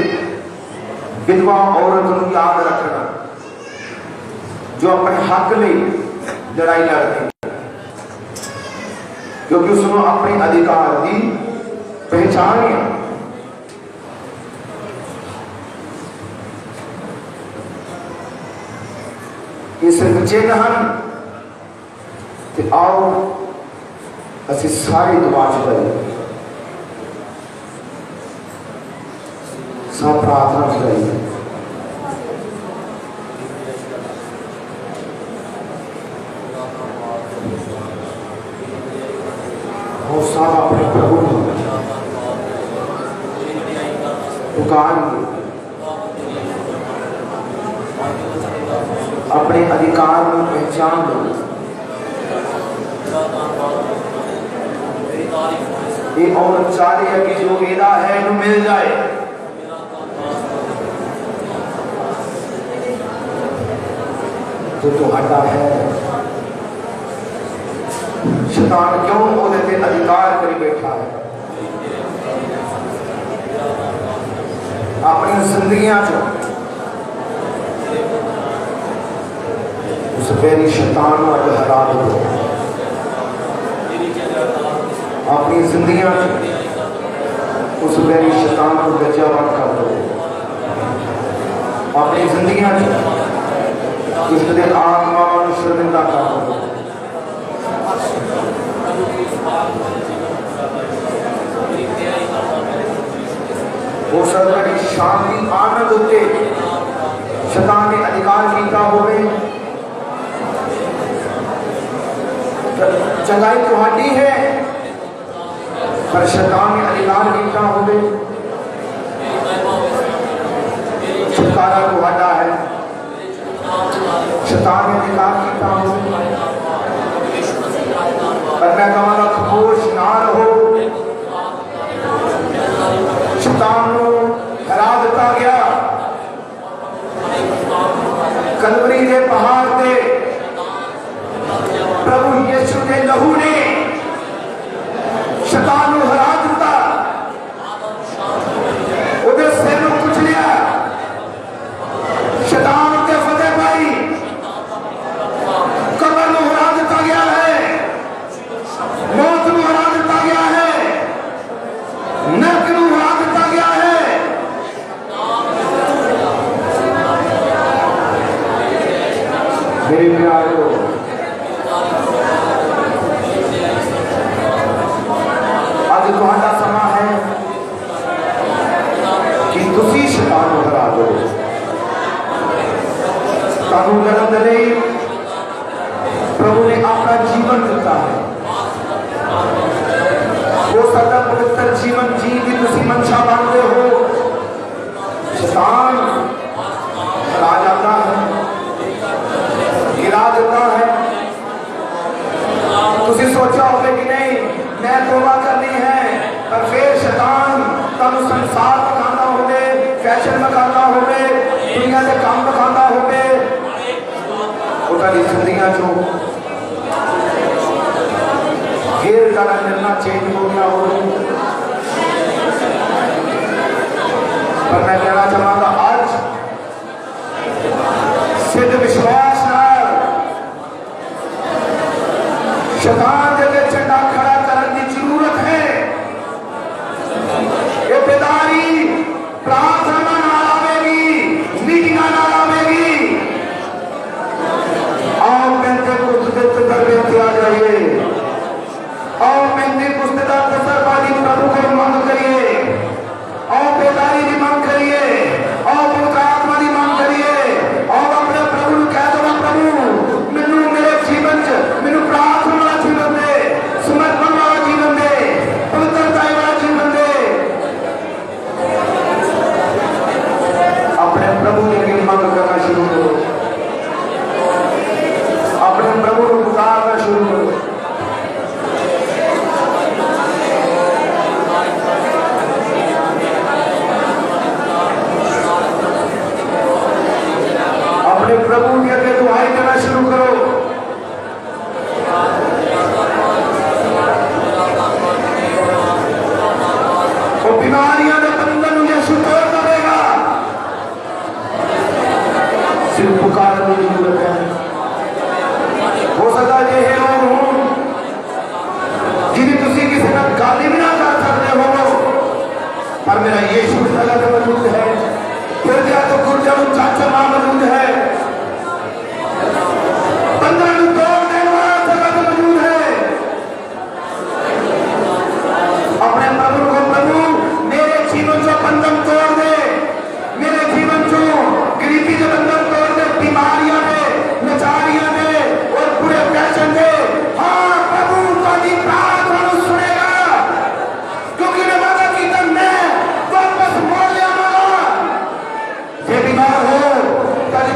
विधवा औरत को याद रखना जो अपने हक लिए लड़ाई लड़ती, क्योंकि उसने अपने अधिकार की पहचान है। ये सिर्फ चिन्ह हैं कि आओ असी सारी दुआ चुकाइए, सब प्रार्थना चुकाइए। और सब अपने प्रभु पुकारिए, अपने अधिकार को पहचान लो। ये औरत चाह रही है कि जो एदा है वो मिल जाए। जो तुहाडा है, शैतान क्यों ओदे ते अधिकार करी बैठा है। अपनी जिंदगियां चो उस वेरी शैतान को अज हरा दो। अपनी जिंदगियां चो उस वेरी शैतान को गजावट कर दो। अपनी जिंदगियां चो उसके आत्मा को शर्मिंदा कर दो। वो सर्वरी शांति आनंद होते शैतान ने अधिकार किया होवे। चंगाई तुहाडी है पर शैतान ने अधिकार किया होवे। छुटकारा तुहाडा है, शैतान ने अधिकार किया होवे। पर मैं कहूँगा खामोश ना रहो। शैतान को हरा दिता गया कलवरी के पहाड़ पे। प्रभु यीशु के लहू ने शैतान को हरा दिता, उधर सिर को कुछ लिया, शैतान के फतेह पाई। कब्र को हरा दिता गया है, मौत को हरा दिता गया है, नरक को हरा दिता गया है। मेरे प्यारो, आज तुम्हारा समा है कि तुसी शैतान को हरा दो। कानून जन्म दे प्रभु ने अपना जीवन दिता है। वो सदा पवित्र जीवन जी की तुसी मंशा मानते हो। शैतान हरा जाता है, गिरा देता है। तुसी सोचा होगा कि नहीं मैं तौबा करनी है, पर फिर शैतान तनु संसार दिखाता होवे, फैशन दिखाता होवे, दुनिया के काम दिखाता होवे। उनकी जिंदगियां चो घेर डाला करना चेंज हो गया हो। पर मैं कहना चाहूंगा आज सिद्ध विश्वास शैतान के झंडा खड़ा करने की जरूरत है। ये बेदारी प्रार्थना ना आवेगी, मीटिंग ना आवेगी। आओ मेरे पुस्तक दरबार आ जाइए। आओ मेरे पुस्तक दरबारी प्रभु को मांग करिए। आओ बेदारी की मांग करिए। आओ पवित्र आत्मा की मांग करिए। आओ अपने प्रभु कह दो, प्रभु मैनू मेरे जीवन च मैनू प्रार्थना जीवन अपने प्रभु के अगे दुआएं करना शुरू करो। वो बीमारियां के बंधन यीशु तोड़ देगा। सिर्फ पुकारने की जरूरत है। हो सकता है ये लोग हो जिन्हें तुसी किसी का गाली भी ना कर सकते हो, पर मेरा यीशु जगह पे मौजूद है। फिर दिया तो गुर्जा चाचा मां मौजूद है। बंधन तोड़ देने वाला जगह पे मौजूद है। अपने प्रभु को, प्रभु मेरे जीवन से बंधन तोड़ दे, मेरे जीवन से गरीबी के बंधन तोड़ दे, बीमारियां दे, नचारियां दे और पूरे पैशन दे। हाँ प्रभु तुम्हारी प्रार्थना सुनेगा, क्योंकि ने वादा किया मैं वापस मोड़ लिया। ये बीमार हो कल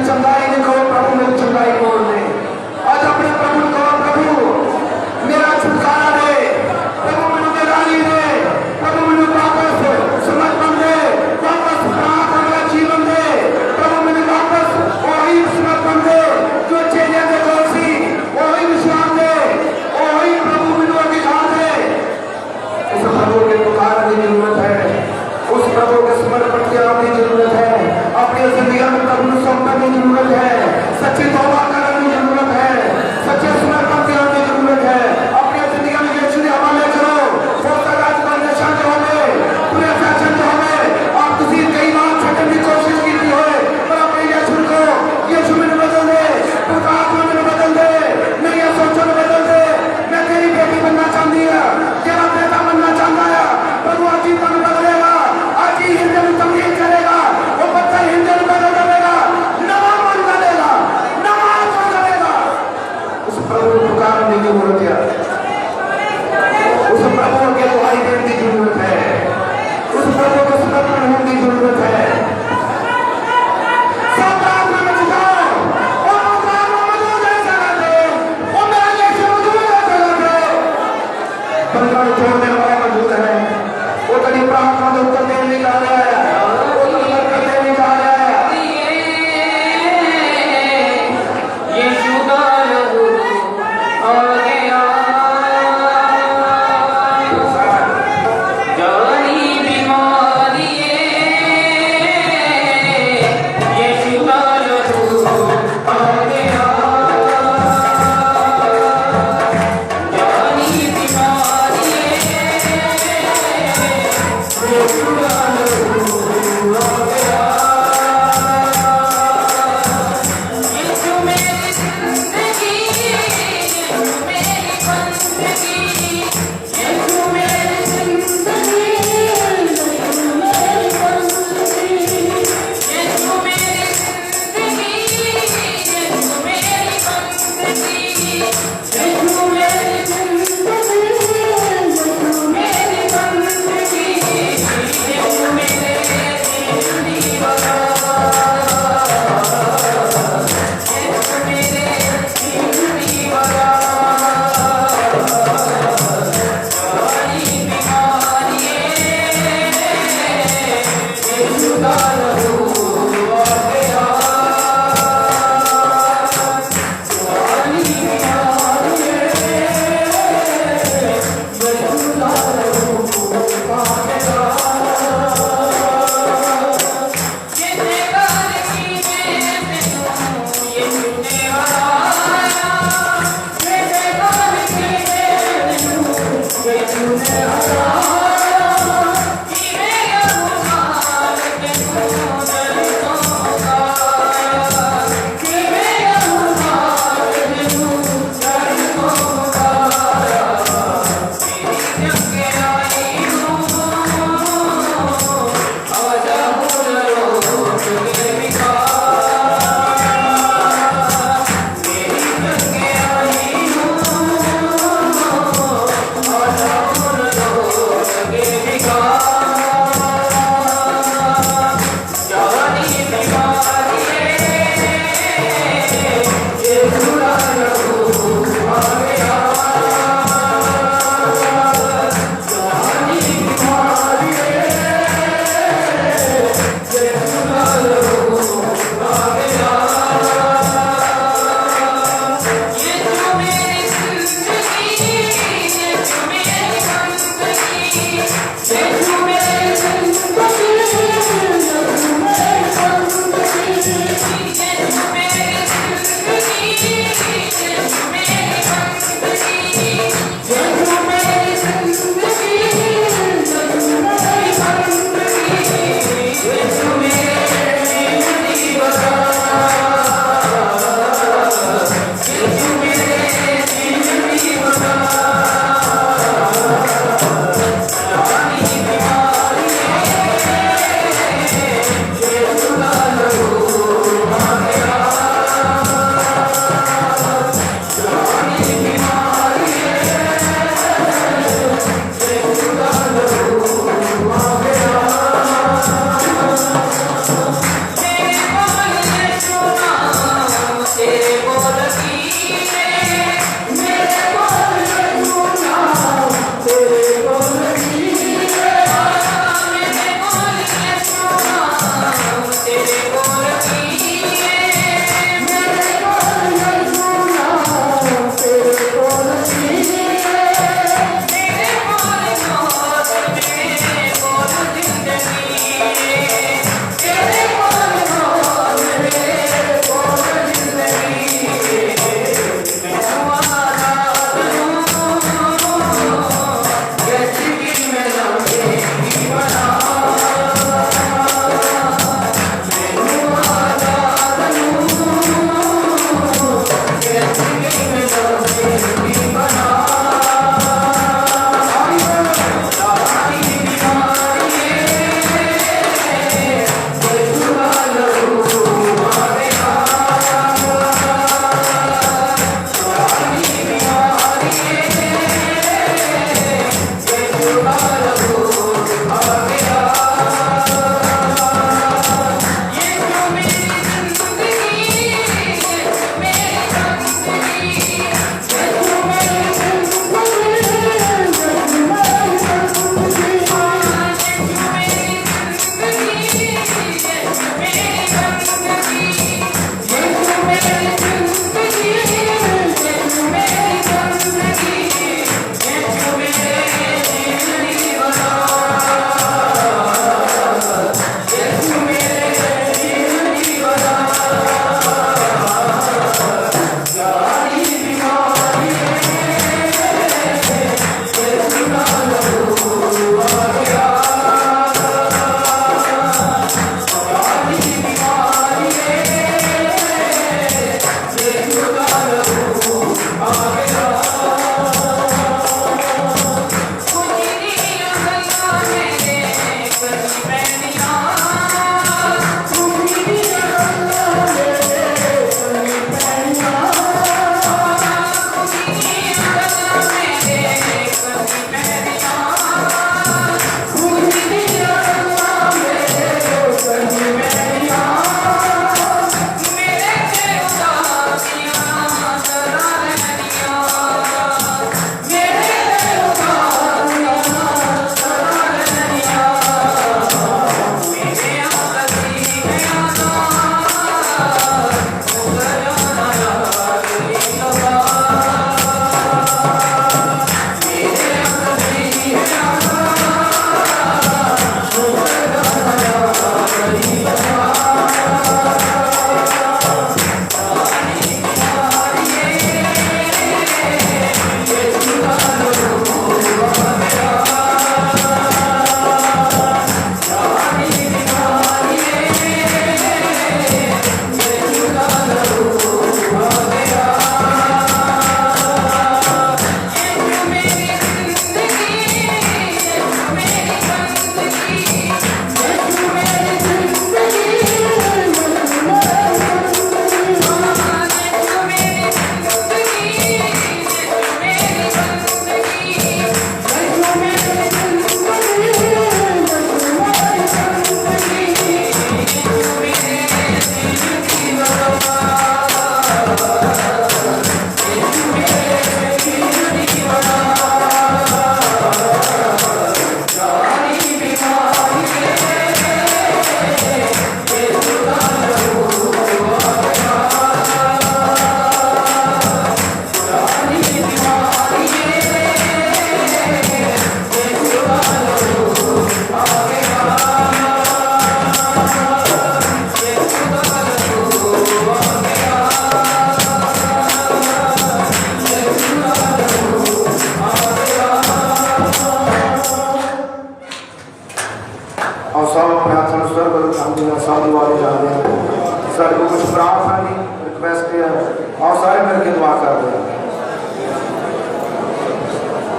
और सारे मिलकर दुआ कर दो।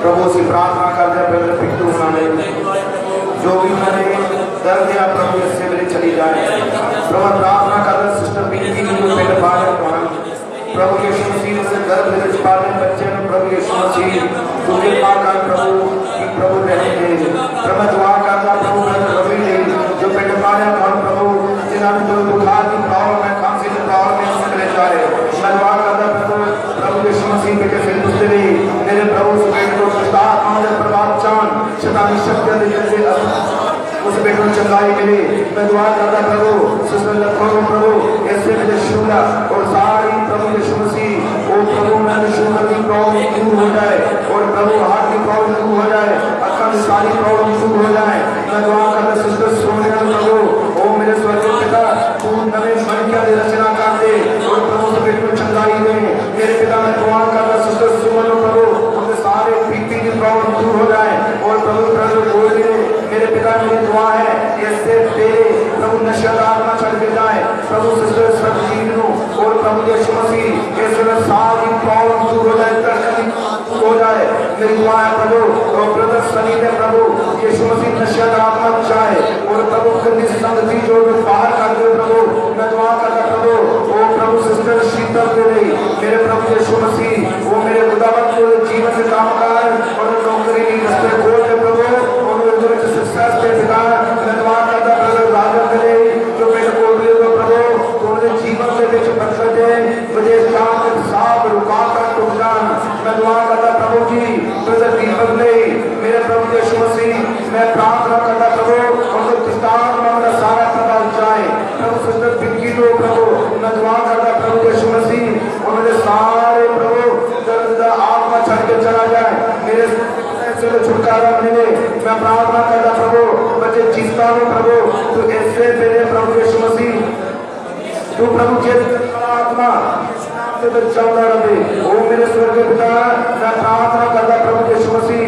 प्रभु से प्रार्थना कर दे ब्रदर पिट्टू उन्होंने जो भी मैंने दर्द या प्रभु इससे मेरे चली जाए। प्रभु प्रार्थना कर दे सिस्टर पिंकी जो पेट बाहर प्रभु यीशु मसीह से गर्भ में पाले बच्चे में प्रभु यीशु मसीह तुझे पाकर प्रभु रहेंगे। प्रभु दुआ करता प्रभु रवि ने जो पेट बाहर प्रभु जिन्होंने जो बुखार की प्रॉब्लम है खांसी की प्रॉब्लम है उससे जा रहे मैं दुआ करता प्रभु यीशु मसीह बेटे से पूछते रहे मेरे प्रभु उस बेटे को प्रभाव चांद शैतानी शक्तियां उस बेटे को चंगाई मिली। मैं दुआ करता प्रभु सिस्टर लखों प्रभु ऐसे मेरे शिवला और सारी प्रभु यीशु मसीह ओ प्रभु मेरे शुगर की प्रॉब्लम दूर हो जाए और प्रभु हार्ट की प्रॉब्लम दूर हो जाए अक्का की सारी प्रॉब्लम दूर हो जाए। मैं दुआ करता सिस्टर सोनिया प्रभु ओ मेरे स्वर्गीय पिता तू नवे मन क्या रचना कर दे और प्रभु उस बेटे को चंगाई दे। मेरे पिता मैं दुआ करता सिस्टर सुमन प्रभु उनके सारे बीपी की प्रॉब्लम दूर हो जाए और प्रभु बोल दे मेरे पिता मेरी दुआ है ऐसे तेरे प्रभु नशा आत्मा छड़ के जाए प्रभु सिस्टर सरजीव और प्रभु यीशु मसीह ऐसे में सारी प्रॉब्लम दूर हो जाए हो जाए। मेरी दुआ है प्रभु और ब्रदर सनी ने प्रभु यीशु मसीह नशा आत्मा चाहे और प्रभु गंदी संगति जो बाहर कर दे प्रभु मैं दुआ करता प्रभु ओ प्रभु सिस्टर शीतल के लिए मेरे प्रभु यीशु मसीह वो मेरे खुदावंत को जीवन में काम कर और नौकरी की रास्ते खोल दे प्रभु सक्सेस के पिता मैं दुआ करता प्रभु राजा के लिए जो मेरे को दिए तो प्रभु तुम्हारे जीवन के बीच बरकत दे मुझे काम में साफ रुकावट टूट जान। मैं दुआ करता प्रभु जी ब्रदर दीपक ने मेरे प्रभु यीशु मसीह मैं प्रार्थना करता प्रभु उनके किसान में मेरा सारा प्रभाव जाए प्रभु सिस्टर पिंकी को प्रभु मैं दुआ करता प्रभु यीशु मसीह और मेरे सारे प्रभु दर्द आत्मा छड़ के चला जाए मेरे से छुटकारा मिले। मैं प्रार्थना करता प्रभु बच्चे जीता हूँ प्रभु तो ऐसे मेरे प्रभु यीशु मसीह तू प्रभु के आत्मा से बचाता रहे ओ मेरे स्वर्गीय पिता मैं प्रार्थना करता प्रभु यीशु मसीह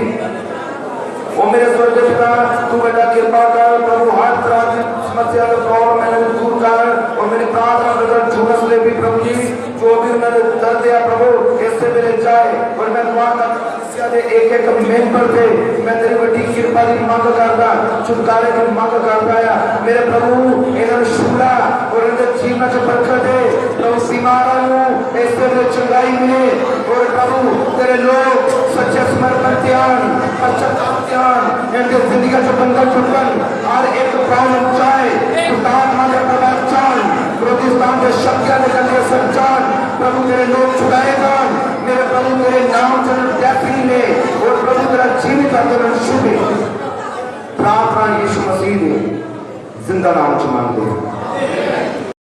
ओ मेरे स्वर्गीय पिता तू बेटा कृपा कर प्रभु हर तरह की समस्या का प्रॉब्लम मैंने दूर कर और मेरी प्रार्थना ब्रदर झूलस ले भी प्रभु जी जो भी मैंने दर्द दिया प्रभु ऐसे मेरे जाए और मैं दुआ करता एक एक मेंबर पे मैं तेरी बड़ी कृपा की मांग करता छुटकारे की मांग करता है मेरे प्रभु इन्होंने शुला और इनके जीवन से बरकत दे प्रभु बीमारों को ऐसे में चंगाई मिले और प्रभु तेरे लोग सच्चे समर्पण ध्यान पश्चाताप ध्यान इनके जिंदगी का बंधन छुटकन और एक प्रॉब्लम चाहे खुदान मांगे प्रभाव चाल प्रोतिस्तान के शक्तियां निकल के संचार प्रभु तेरे लोग छुड़ाएगा मेरे प्रभु तेरे नाम से त्यागी ले और प्रभु तेरा जीवित आंदोलन शुभ प्रार्थना यीशु मसीह ने जिंदा नाम से मांगते हैं।